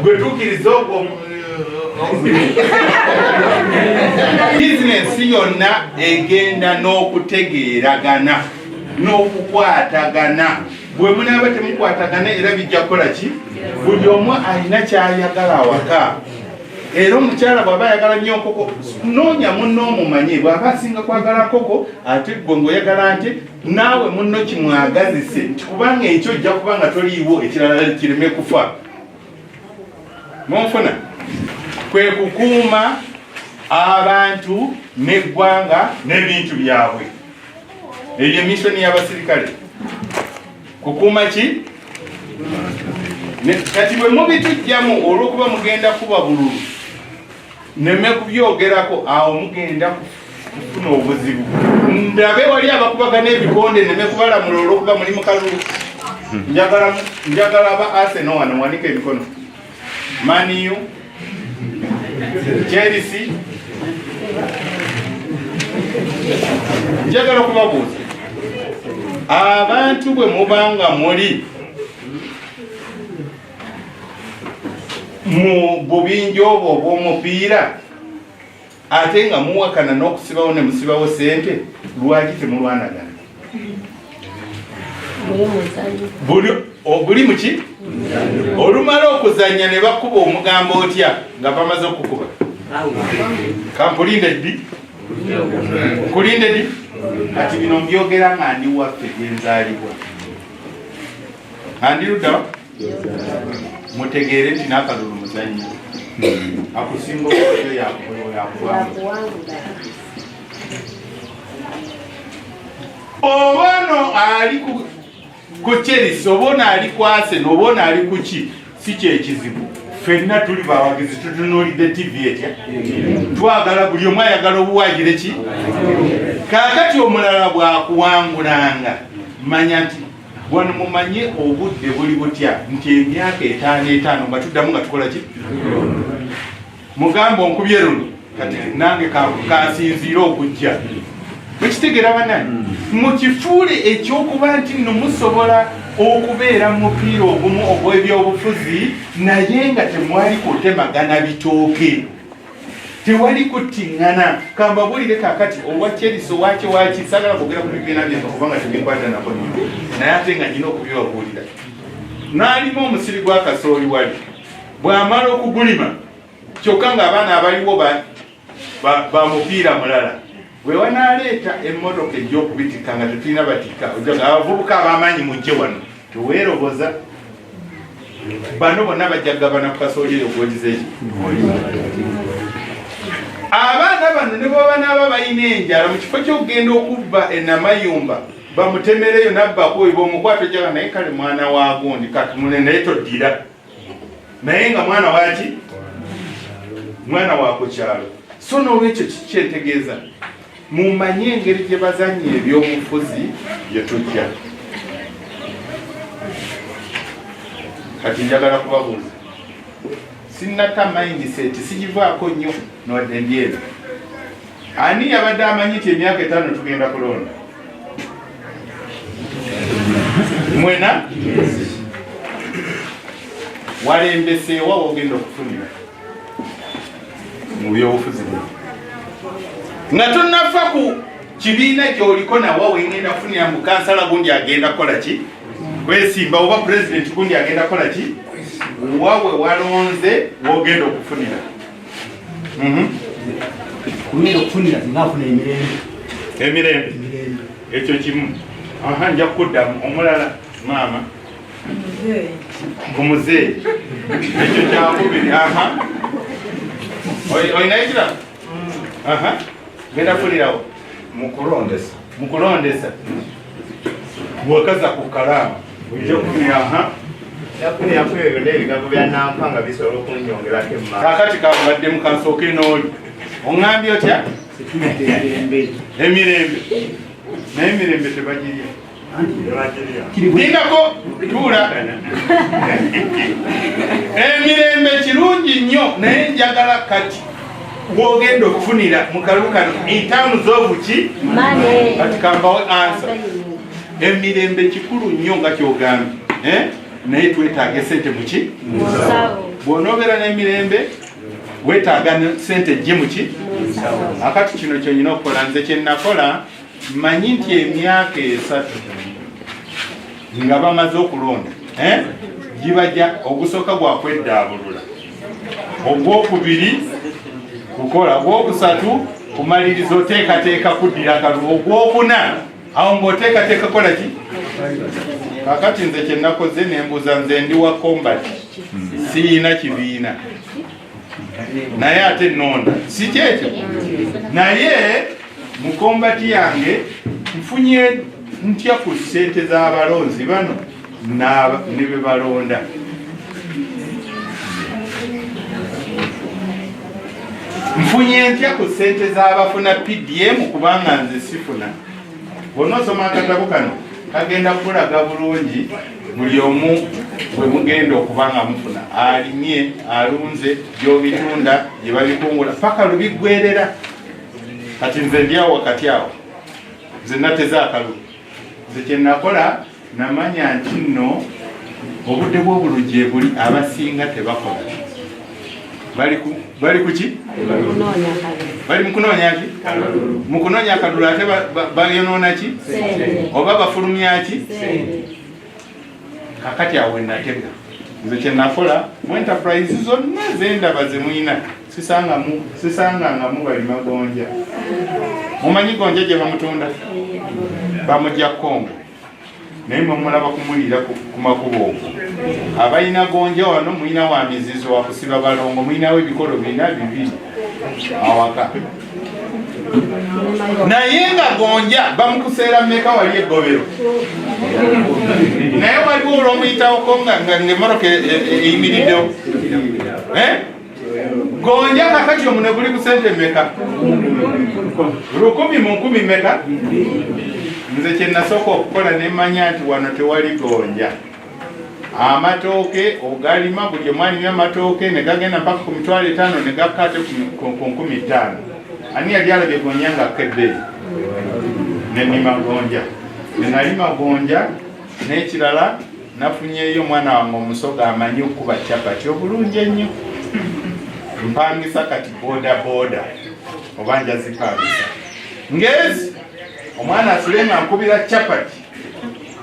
gwe tukkiriza ogwo bizinesi yonna egenda n'okutegeeragana n'okukwatagana bwe munaaba temukwatagana era bijja kukola ki buli omu alina kyayagala awaka era omukyala bw'aba ayagala nnyo nkoko noonya munno omumanye bw'aba asinga kwagala nkoko ate gwe ng'oyagala nti naawe munno kimwagazise kubanga ekyo ojja kuba nga toliiwo ekirala kireme kufa munfuna kwe kukuuma abantu n'eggwanga n'ebintu byabwe eyo emissoni y'abasirikale kukuuma ki kati bwe mubitujjamu olw'okuba mugenda kuba bululu neme kubyogerako awo mugenda kufuna obuzibu ndabe wali abakubagana ebikonde neme kubalamula olw'okuba muli mu kalulu njagala aba Arsenal wano wanika emikono Man U Chelsea njagala kubabuuza abantu bwe mubanga muli mu bubinja obwo obw'omupiira ate nga muwakana n'okusibawo ne musibawo sente lwaki temulwanagana buli muki olumala okuzanya ne bakuba omugambo otya nga bamaze okukuba kampulinde ddi nkulinde ddi kati bino mbyogera nga ndi waffe gyenzaalibwa andiruddawa mutegeere nti n'akalulu muzanyi akusinga okuyo yakuwangula obono ali ku Chelsea obono ali ku Arsenal obono ali ku ki si kyekizibu ffenna tuli bawagizi tutunuulidde TV etya twagala buli omu ayagala obuwaagire ki kaakati omulala bwakuwangulanga manya nti wano mumanye obudde buli butya nti emyaka 5 nga tuddamu nga tukola ki mugamba onkubye luno kati nange kasinziira okujja mukitegeera banani mukifuule ekyokuba nti nno musobola okubeera mu mupiira ogumu ogw'ebyobufuzi naye nga temwali kutemagana bitooke tewali kuttiŋŋana kambabulire kakati owa Chelsea waki sagala kwogera ku bibiina byange kubanga tebinkwata nako nnyo naye ate nga nyina okubibabuulira n'alimu omusiri gwa kasooli wali bw'amala okugulima kyokka ng'abaana abaliwo bamupiira mulala bwe wanaleeta emmotoka ej'okubitika nga tetulina batika abavubuka ab'amaanyi mujje wano teweeroboza bano bonna bajjagabana ku kasooli okwogiza eki abaana bano ne baba naaba balina enjala mu kifo ky'okugenda okubba enamayumba bamutemereyo nabbako oyo bwomukwato jaga naye kale mwana wagundi katumune naye toddira naye nga mwana waki mwana wakukyalo so n'olwekyo kikyentegeeza mumanye engeri gye bazannya ebyomufuzi bye tujja kati njagala kubabuuza sinata mindset sigivaako nnyo nodde ndyezo ani yabadde amanyi ti emyaka 5 tugenda kulonda mwena walembeseewa wogenda okufunira mu byobufuzi nga tonnafa ku kibiina kyoliko nawa wengenda kufunira mu kansala gundi agenda kukola ki kwesimba oba pulezidenti gundi agenda kukola ki wawe walonze wogenda okufunira emirembe ekyo kimu nja kukuddamu omulala maama kumuzeeyi ekyo kyakubiri olinayo ekirala genda kufunirawo mukulondesa bwekaza ku kalaamu ojja kufunira kakati kabadde mukansooke n'oli oŋŋambye otya emirembe naye emirembe tebagirya lindako tuula emirembe kirungi nnyo naye njagala kati bwogenda okufunira mu kalulu kano intamu z'obuki kati kambawe ansa emirembe kikulu nnyo nga kyogambye naye twetaaga sente muki bw'onoobera n'emirembe weetaaga sente gye muki akati kino kyonyina okukola nze kyenakola manyi nti emyaka 3 nga bamaze okulonda gibajja ogusooka gwakweddaabulula ogwokubiri kukola ogwokusatu kumaliriza oteekateeka kuddira kalulu ogwokuna awo ng'oteekateeka kola ki kakati nze kyenakoze nembuuza nze ndi wa combat siina kibiina naye ate nonda si kyekyo naye mu kombati yange nfunye ntya ku ssente z'abalonzi bano ne be balonda nfunye ntya ku ssente z'abafuna PDM kubanga nze sifuna bw'onoosoma akatabo kano kagenda kulaga bulungi buli omu bwe mugenda okuba nga mufuna alimye alunze gy'obitunda gye babikungula paka lubiggwerera kati nze ndyawo wakati awo nze nateze akalulu nze kyenakola namanya nti nno obudde bw'obulungi ebuli abasinga tebakola bali kuki bali mukunoonya ki mukunoonya akalulu ate bayonoona ki oba bafulumya ki kakati awo natega nze kyenakola mu enterprise zonna zendaba zemuyina sisangangamu bali magonja mumanyi gonja gye bamutunda bamujja Kongo naye mwemulaba kumulira ku makubo okwo abalina gonja wano mulina wa mizizo wakusiba balongo mulinawo ebikolo birina bibiri awaka naye nga gonja bamukuseera mmeka wali eggobero naye waliwo olwomuyitawoko nga emmotoka eyimiriddewo gonja kakati omune guli ku sente mmeka 100 mu 10 mmeka nze kyenasooka okukola nemanya nti wano tewali gonja amatooke ogalima buli omwalimya amatooke negagenda mpaka ku 5,000 negakate ku 15,000 ani yali alabye gonja nga kedde nenima gonja nenalima gonja n'ekirala nafunyeeyo omwana wange omusoga amanyi okuba capati obulungi ennyo mpangisa kati boda oba njazipangisa ngezi omwana asule nga nkubira capati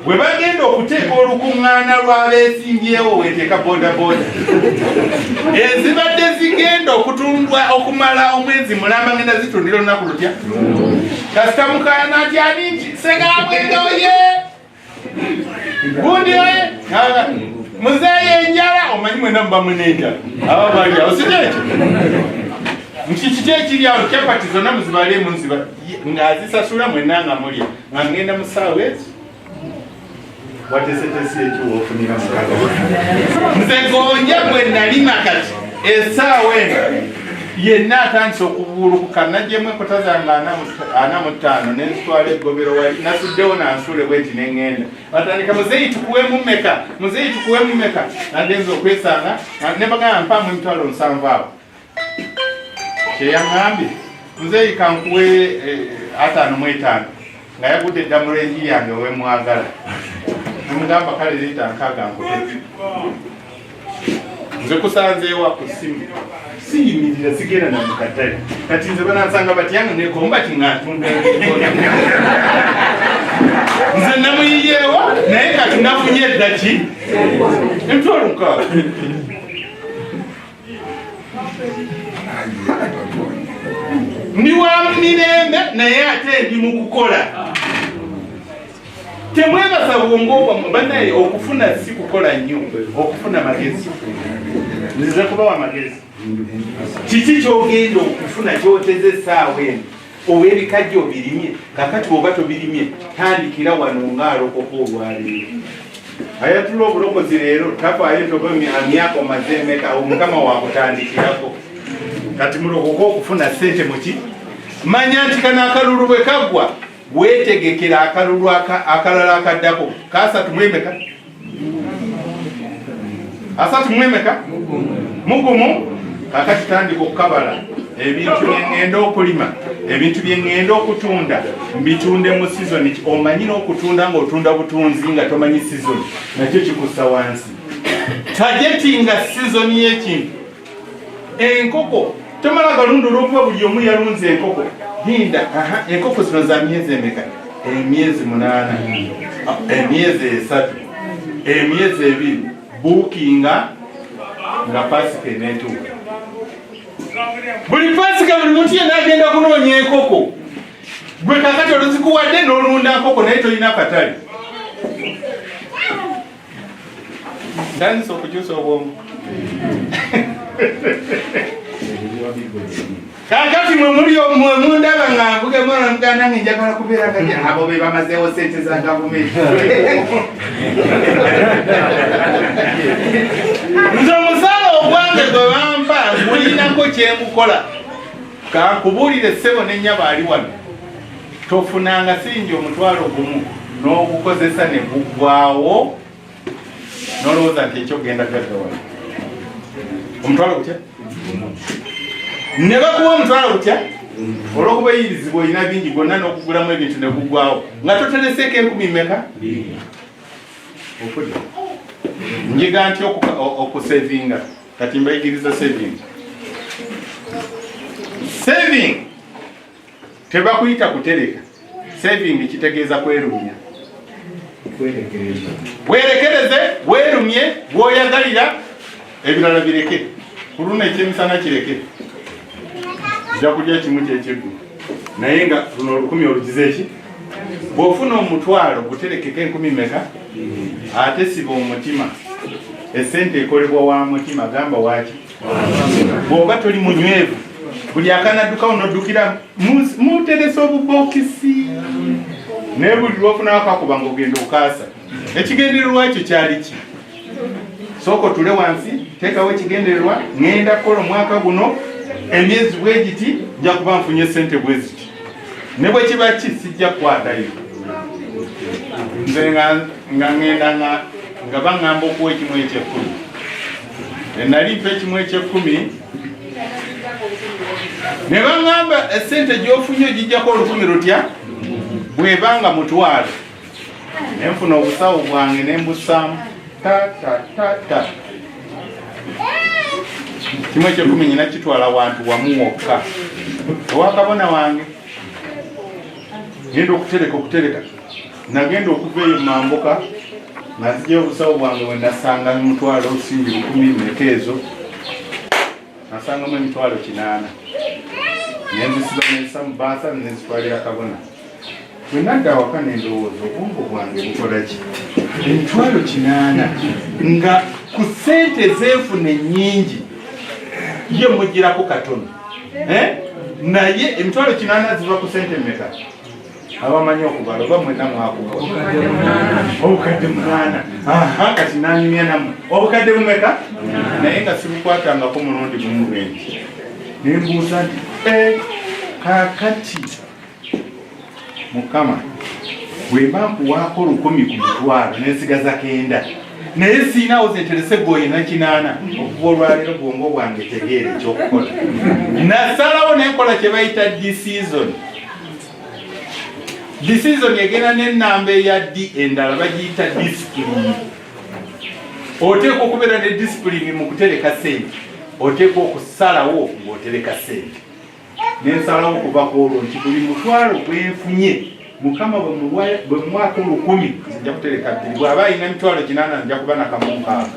bwe bagenda okuteeka olukuŋŋaana lw'abeesimbyewo weeteeka bodaboda ezibadde zigenda okutundwa okumala omwezi mulamba ngenda zitundira olunaku lutya kasita mukaana ati aninki segabwenge oye gundi oye muzeeyo enjala omanyi mwena muba munenjala aba bali awo sikekyo nkikiti ekiri awo kyapati zonna muzibalemu nziba ng'azisasula mwena nga mulya nga ngenda mu ssaawa ezi watesetesi ekiwoofunira mukaga nze gonja bwe nalima kati essaawa eno yenna atandise okubuulukuka najjemu enkota zange 45 nenzitwala eggobero wali nasuddewo nansule bweti neŋŋenda batandika muzeeyi tukuwemu mmeka muzeeyi tukuwemu mmeka nagenza okwesanga ne bagamba mpaamu emitwalo 7 awo kyeyaŋŋambye muzeeyi kankuwe 55 nga yagudde eddamulo enji yange owemwagala namugamba kale liita nkaaga nkute nze kusanzeewa ku ssimu siyimirira sigenda namukatale kati nze banansanga batyange negomba tingatunda nze namuyiyeewo naye kati nafunye eddaki emitwalo 6 ndi wa mirembe naye ate ndi mu kukola temwebasa bwongobwa mubanaye okufuna si kukola nnyo okufuna magezi nzize kubawa magezi kiki kyogenda okufuna kyoteze essaawa eno oba ebikajjo birimye kakati oba tobirimye tandikira wano ng'alokoka olwaleero ayatula obulokozi leero tafaayo ntoba myaka omaze emeka omukama wakutandikirako kati mulokoka okufuna ssente muki manya nti kano akalulu bwe kaggwa weetegekera akalulu akalala akaddako ka 3 mwemeka 3 mwemeka mugumu kakati tandika okukabala ebintu byeŋŋenda okulima ebintu byeŋŋenda okutunda mbitunde mu sizoni omanyi n'okutunda ng'otunda butunzi nga tomanyi sizoni nakyo kikussa wansi tagetinga sizoni y'ekintu enkoko tomala galundu olwokuba buli omu yalunze enkoko hinda enkoko zino za myezi emeka emyezi 8 emyezi 3 emyezi 2 buukinga nga pasika eneetuuka buli pasika buli muntu yenna agenda kunoonya enkoko gwe kakati oluzikuwadde n'olunda nkoko naye tolina katale ntandisa okukyusa obwongo kakati mwemundaba nga mbugemona muganda nga njagala kubeera kati abo be bamazeewo sente za gavumenti nze omusaala ogwange gwe bampa ngulinako kyengukola kankubuulire ssebo nennyaba ali wano tofunanga singi omutwalo gumu n'ogukozesa ne guggwaawo nolowooza nti ekyogenda gadda wano omutwalo gutya ne bakuwa omutwalo gutya olw'okuba eyirizibwa olina bingi gwonna n'okugulamu ebintu ne guggwaawo nga totereseeko 10 meka okudda njiga nti okusevinga kati mbayigiriza saving tebakuyita kutereka saving kitegeeza kwerumya werekereze werumye gwoyagalira ebirala bireke kuluna ekyemisana kireke ojja kulya kimu kyekyeggu naye nga luno 10 olugize eki bw'ofuna omutwalo guterekeko 10 meka ate siba omutima esente ekolebwa wa mutima gamba waki bw'oba toli munywevu buli akanaddukawo noddukira muteresa obubokisi naye buli lwofuna akakuba nga ogenda okaasa ekigendererwa ekyo kyali ki sooka otule wansi teekawo ekigendererwa ŋŋenda kukola omwaka guno emyezi bwe giti nja kuba nfunye sente bwe ziti ne bwe kiba ki sijja kukwatayo nze nga ŋŋenda nga baŋŋamba okuwa ekimu eky'ekkumi nali mpa ekimu eky'ekkumi ne baŋŋamba essente gy'ofunye ogijjako 10 lutya bw'ebanga mutwalo ne nfuna obusawo bwange ne mbussaamu ta kimu eky'ekkumi nyina kitwala wantu wamu wokka owakabona wange ngenda okutereka nagenda okuva eyo mambuka nazija obusawo bwange bwe nasanga mutwalo osingi 10 ezo nasangamu emitwalo 8 nenzisiba nenzisa mu baasa nenzitwalira kabona bwe nadda awaka nendowooza obwongo bwange bukola ki emitwalo 8 nga ku ssente zeefune nnyingi ye mugirako katono naye emitwalo 8 ziva ku ssente mmeka abamanyi okubala oba mwena mwakuba obukadde 8 kati nanyumya namu obukadde bumeka naye nga sibukwatangako mulundi gumu 20 nembuuza nti kakati Mukama bwemba nkuwaako 10 ku mitwalo nesigaza 9 naye siinaawo zeterese goyina 8 okuva olwaleero bwongo bwange tegeere ekyokukola nasalawo nenkola kye bayita decision egenda n'ennamba eya D endala bagiyita discipline. Oteekwa okubeera ne discipline mu kutereka ssente, oteekwa okusalawo ng'otereka ssente. Nensalawo okuva ku olwo nti buli mutwalo gwenfunye Mukama bwe mwaka 10 nja kutereka 2, bw'aba alina emitwalo 8 nja kuba na kamunkaaga.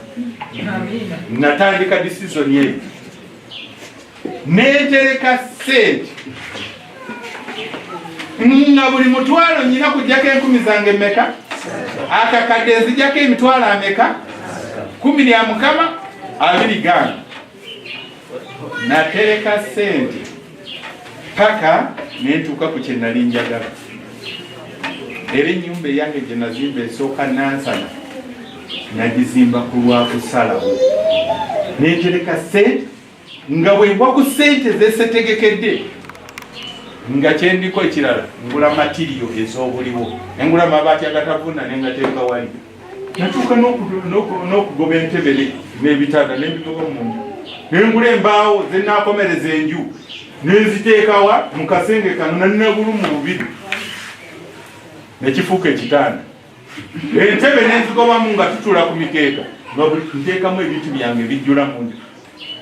Natandika decision eyo neetereka ssente nga buli mutwalo nyina kujjako 10 zange mmeka, akakadde nzijjako emitwalo ameka, 10 ya Mukama, 2 gange. Natereka ssente paka nentuuka ku kye nali njagala. Era ennyumba eyange gye nazimba esooka nansana nagizimba ku lwa kusalawo. Neetereka ssente nga bwe ngwa ku ssente zeesetegekedde nga kyendiko ekirala ngula matiriyo ez'obuliwo, engula amabaati agatavuna nengateeka wali. Natuuka n'okugoba entebe n'ebitanda n'ebigoba mu nju, nengula embaawo zenaakomereza enju nenziteekawa mu kasenge kano nannagulu mu bubiri nekifuuka ekitanda. Entebe nenzigobamu nga tutula ku mikeeka nga nteekamu ebintu byange bijjula mu nju.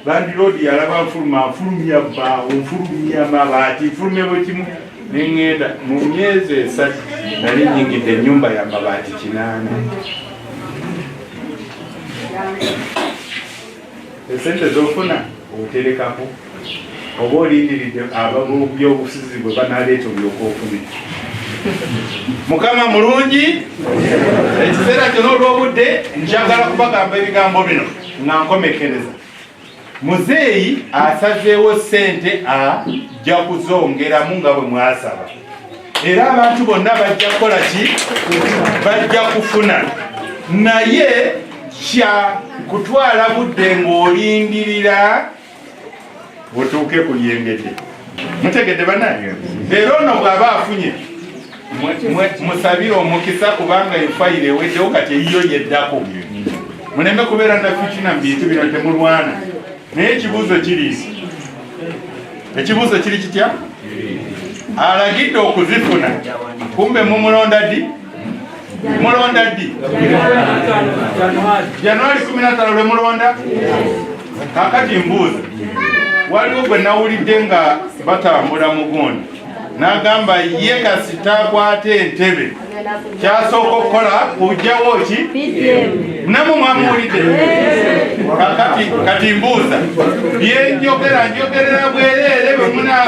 Landiroodi yalaba nfulumya bbaawo, nfulumya mabaati, nfulumya bwe kimu, neŋŋenda mu myezi 3 nali nnyingidde ennyumba ya mabaati 8. Esente z'ofuna oterekako oba olindiridde ab'ebyobufuzi bwe banaleeta olyoka ofune. Mukama mulungi. Ekiseera kino olw'obudde njagala kubagamba ebigambo bino nga nkomekereza. Muzeeyi asazeewo ssente ajja kuzongeramu nga bwe mwasaba, era abantu bonna bajja kukola ki? Bajja kufuna. Naye kya kutwala budde ng'olindirira otuuke ku lyengedde. Mutegedde bannange? Era ono bw'aba afunye musabire omukisa kubanga efayiro eweddewo kati eyiyo yeddako. Mulembe kubeera na fitina mu bintu bino temulwana. Naye ekibuuzo kiri, ekibuuzo kiri kitya? Alagidde okuzifuna, kumbe mumulonda ddi? Mulonda ddi? Januari 15 lwe mulonda? Kakati mbuuza, waliwo gwe nawulidde nga batambula mu gundi n'agamba ye kasitakwata entebe kyasooka okukola kujjawo ki? Namwe mwamuwulidde? Kati mbuuza, byenjogera njogerera bwereere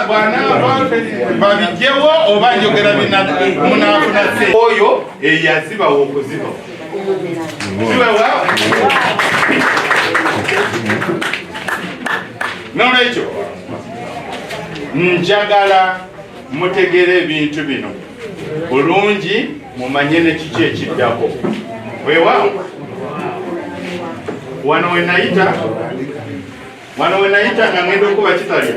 bwanaaba babijjewo oba njogera munaafuna ssente? Oyo eyazibawo okuziba siwewa. Nolwekyo njagala mutegere ebintu bino bulungi, mumanye ne kiki ekiddako. Weewaawo wano we nayita nga ngenda okuba kitalya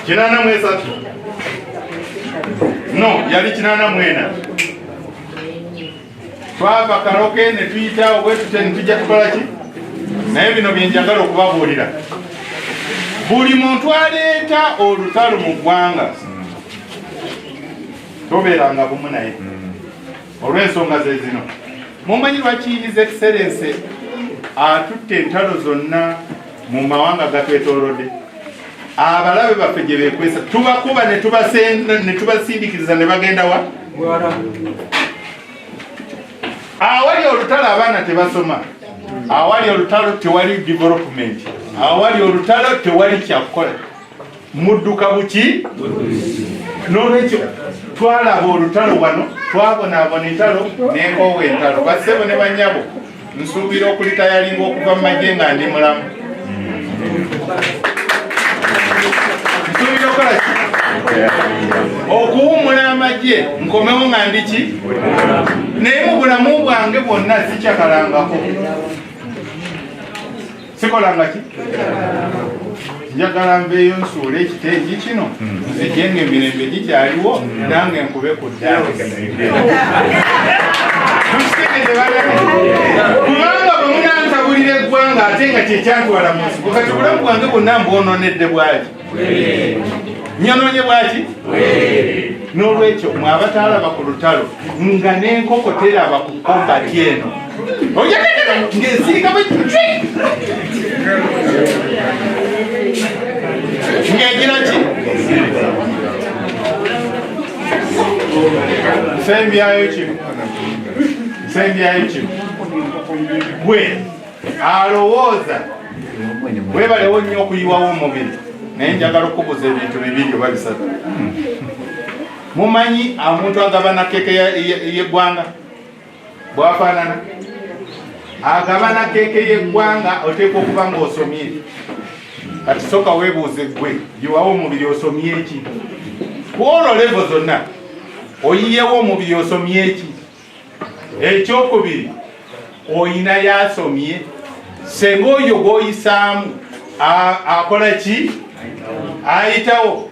83 no yali 84. Twava Karoke ne tuyita obwetute ne tujja kukola ki? Naye bino byenjagala okubabuulira. Buli muntu aleeta olutalo mu ggwanga tobeeranga bumu naye olw'ensonga ze zino. Mumanyi lwaki His Excellency atutte entalo zonna mu mawanga gatwetoolodde? abalabe baffe gye beekwesa tubakuba ne tubasindiikiriza ne bagenda wa awali olutalo abaana tebasoma awali olutalo tewali development awali olutalo tewali kyakukola mudduka buki n'olwekyo twalaba olutalo wano twabonaabona entalo nenkoowa entalo bassebo ne bannyabo nsuubira okulitayalinga okuva mu magye nga ndi mulamu nsuubira okola ki okuwummula amagye nkomewo nga ndi ki naye mu bulamu bwange bwonna sikyakalangako sikolanga ki njagala nveeyo nsuule ekitengi kino nzijenga emirembe gikyaliwo nange nkube ku ddaala kubanga bwe munansabulira eggwanga ate nga kyekyantwala mu nsiko kati bulamu bwange bwonna mbwononedde bwaki nyonoonye bwaki n'olwekyo mwe abataalaba ku lutalo nga n'enkoko teraba ku kombati eno ng'esirika ng'egira ki nsembyayo kimu gwe alowooza webalewo nnyo okuyiwawo omubiri naye njagala okubuza ebintu bibiri oba bisatu mumanyi omuntu agabana keeke y'eggwanga bwafaanana agabana keeke y'eggwanga oteekwa okuba ng'osomye kati soka weebuuze gwe yiwawo omubiri osomye eki kwolwo levo zonna oyiyewo omubiri osomye eki ekyokubiri oyina yasomye senga oyo gw'oyisaamu akola ki ayitawo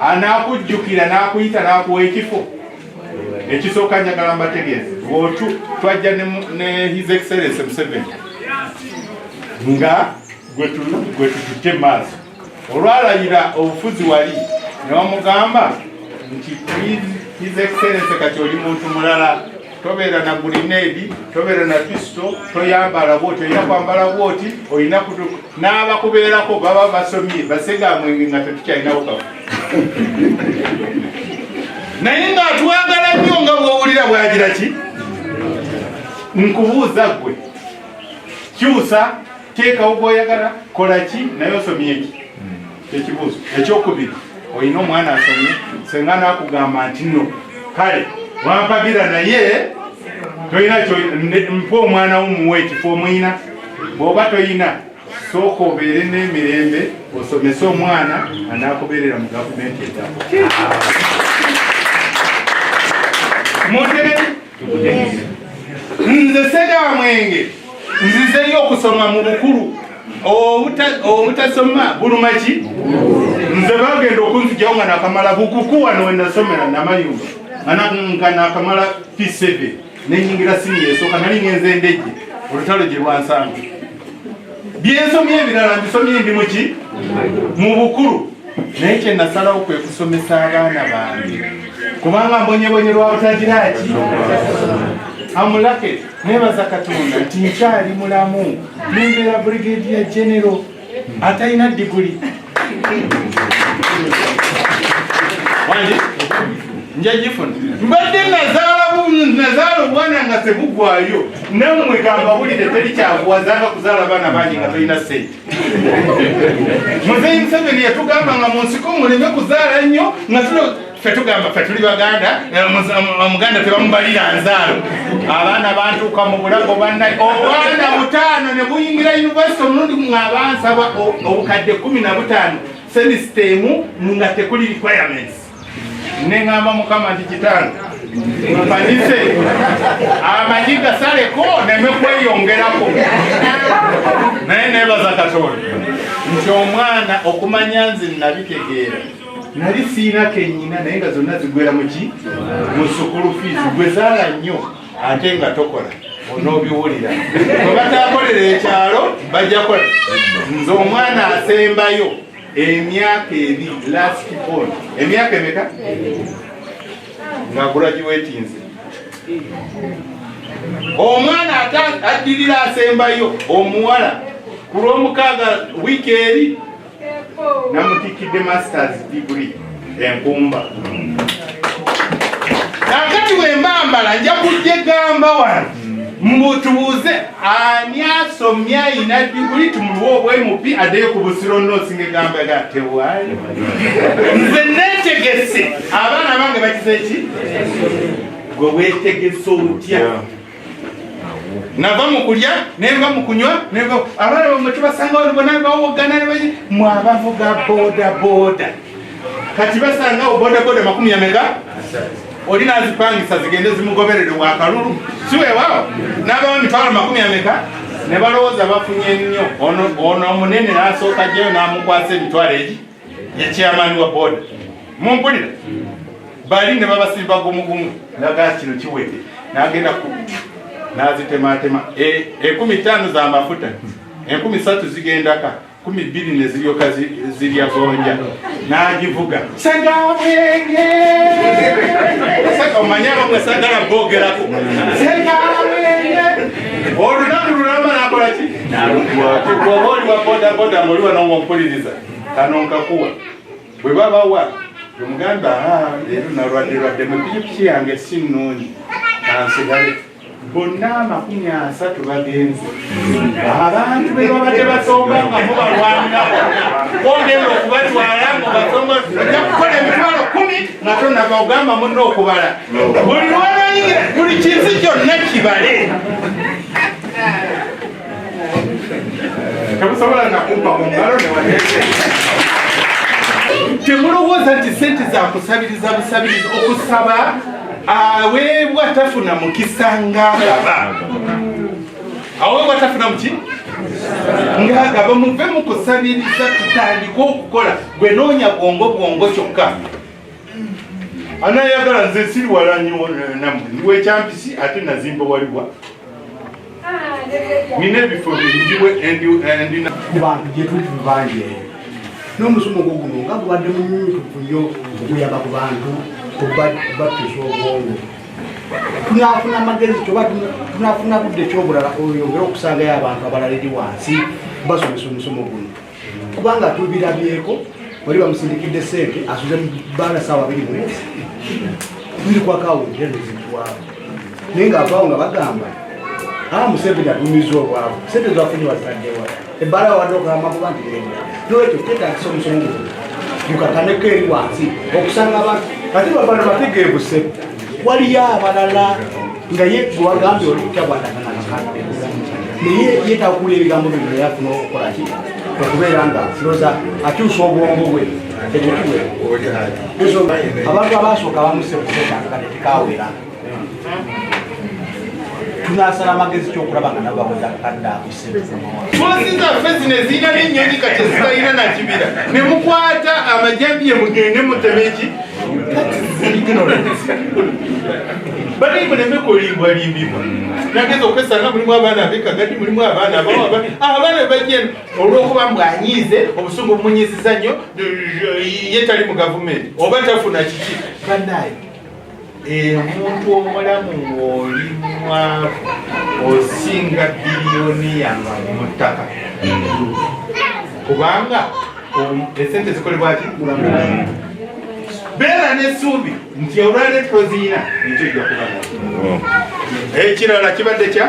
anakujjukira n'akuyita n'akuwa ekifo ekisooka njagala mbategeeze twajja ne His Excellency Museveni nga gwe tututte maaso olwalayira obufuzi wali newamugamba nti His Excellency kati oli muntu mulala tobeera na gulinedi tobeera na pisto toyambala bwoti olina kwambala bwoti olina n'abakubeerako baba basomye basegamwenge nga tetukyalinawo kafu naye ng'atwagala nnyo nga bw'owulira bwagira ki nkubuuza gwe kyusa teekawo gw'oyagala kola ki naye osomye eki ekibuuzo ekyokubiri olina omwana asomye senga n'akugamba nti no kale wampagira naye toyina mpa omwana wo muwe ekifo omwina bw'oba toyina sooka obeere n'emirembe osomese omwana anaakubeerera mu gavumenti etako mutegeri nze Segamwenge nzizeyo okusoma mu bukulu obutasoma buluma ki nze bagenda okunzijawo nga nakamala bukuku wano wenasomera namayumba nga nakamala P7 nenyingira siniya esooka nali ngenze endejje olutalo gye lwansanga byensomye ebirala mbisomye ndi muki mu bukulu naye kye nasalawo kwe kusomesa abaana bange kubanga mbonyebonye lwabutagiraki amulake nebaza Katonda nti nkyali mulamu nembeera Brigadier General atalina diguli wangi njagifuna mbadde nazaala obwana nga tebuggwayo nammwe kambawulire teri kyakuwazanga kuzaala baana bangi nga tolina sente Muzeeyi Museveni yatugamba nga mu nsiko muleme kuzaala nnyo nga ffe tugamba ffe tuli Baganda omuganda tebamubalira nzaalo abaana bantuuka mu bulago bannaye obwana 5 ne buyingira yunivasite omulundi ng'abansaba obukadde 15 senisitemu nga tekuli requirements neŋŋamba Mukama nti Kitange mpanise amanyi gasaleko neme kweyongerako naye nebaza Katonda nti omwana okumanya nze nabitegeera nali siina kennyina naye nga zonna zigwera muki mu sukulu fees gwe zaala nnyo ate nga tokola onoobiwulira bwe bataakolera ekyalo bajja kola nze omwana asembayo emyaka 2 last born emyaka emeka nga graduatinze omwana addirira asembayo omuwala ku lw'omukaaga wiiki eri namutikidde masters degree enkumba. Kakati wembambala nja kujja gamba wano mbutubuuze ani asomye ayina degree tumuwa obwemupi addeyo ku Busiro North ng'egamba gatewaali. Nze neetegese abaana bange bakize eki gwe weetegese otya. Nava mu kulya nenva mu kunywa nenva abaana bamwe tubasanga wali bonna bawogana ne bayi mwabavuga boda boda kati basangawo boda boda 40 oli nazipangisa zigende zimugoberere wa kalulu siweewaawo n'abawa emitwalo 40 ne balowooza bafunye nnyo ono omunene n'asooka gyeyo n'amukwasa emitwalo egi ye chairman wa boda mumpulira bali ne babasimba gumugumu naga kino kiwedde n'agenda ku nazitematema 15 za mafuta 13 zigendaka 12 ne ziryoka zirya gonja nagivuga sagabwenge saka omanyalo mwe sagala bogerako sagabwenge olunaku lulamba nakola ki nalugwa wa boda boda moliwa n'omumpuliriza kano nkakuwa bwe babawa omuganda leero nalwadde mu pikipiki yange si nnungi kansigale bonna 30 bagenze abantu be babadde basomba nga mubalwanirako bongera okubatwala nga basomba ojja kukola emitwalo 10 nga tonabagamba munno okubala buli lwalanyira buli kinsi kyonna kibale temusobola nakumpa mu ngalo newaese temulowooza nti sente zakusabiriza busabiriza okusaba aweebwa tafuna mukisa ng'agaba aweebwa tafuna muki ng'agaba muve mu kusabiriza tutandike okukola gwe noonya bwongo kyokka anayagala nze siri wala nnyo namwe ndiwekyampisi ate nazimba waliwa nina ebifo binjiwe endina ku bantu gye tuli tubanje n'omusomo guno nga gubadde munyuutufu nnyo okuyamba ku bantu okubattisa obwongo tunafuna amagezi tunafuna budde ekyobulala oyongera okusangayo abantu abalala eri wansi basomesa omusomo guno kubanga tubirabyeko wali bamusindikidde sente asuze bbaala saawa 2 mu mwezi tuli kwakawulire nezitwala naye ngaavaawo nga bagamba Museveni atumiza obwavu sente zafunye wazaddewa ebbaala wadde okulamakuba nti genda nolwekyo tetagisa omusomo guno gukakaneko eri wansi okusanga abantu ate babano bategeevu ssebo waliyo abalala nga ye gwagambye olutya bwataganaakadde naye yetakuula ebigambo bino yafuna okukolaki okubeera nga loza akyusa obwongo bwe ekikiwe abantu abasooka bamusebusetakade tekawera tunasala amagezi kyokulaba nga nabo bakoza akadde Sosi zaffe zino ezirina n'ennyonyi kati ezirina nakibira ne mukwata amajambiye mugende mutemeki bali muleme kulimbwalimbibwa nageza okwesanga mulimu abaana abekagati mulimu abaana abaana bajja olw'okuba mbwanyiize obusungu bumunyisiza nnyo ye tali mu gavumenti oba tafuna kiki bannaye omuntu omulamu ng'oli mwavu osinga biliyoniya mu ttaka kubanga esente zikolebwa ki beera n'essuubi nti olwale toziyina ekyo ejja kubala ekirala kibadde kya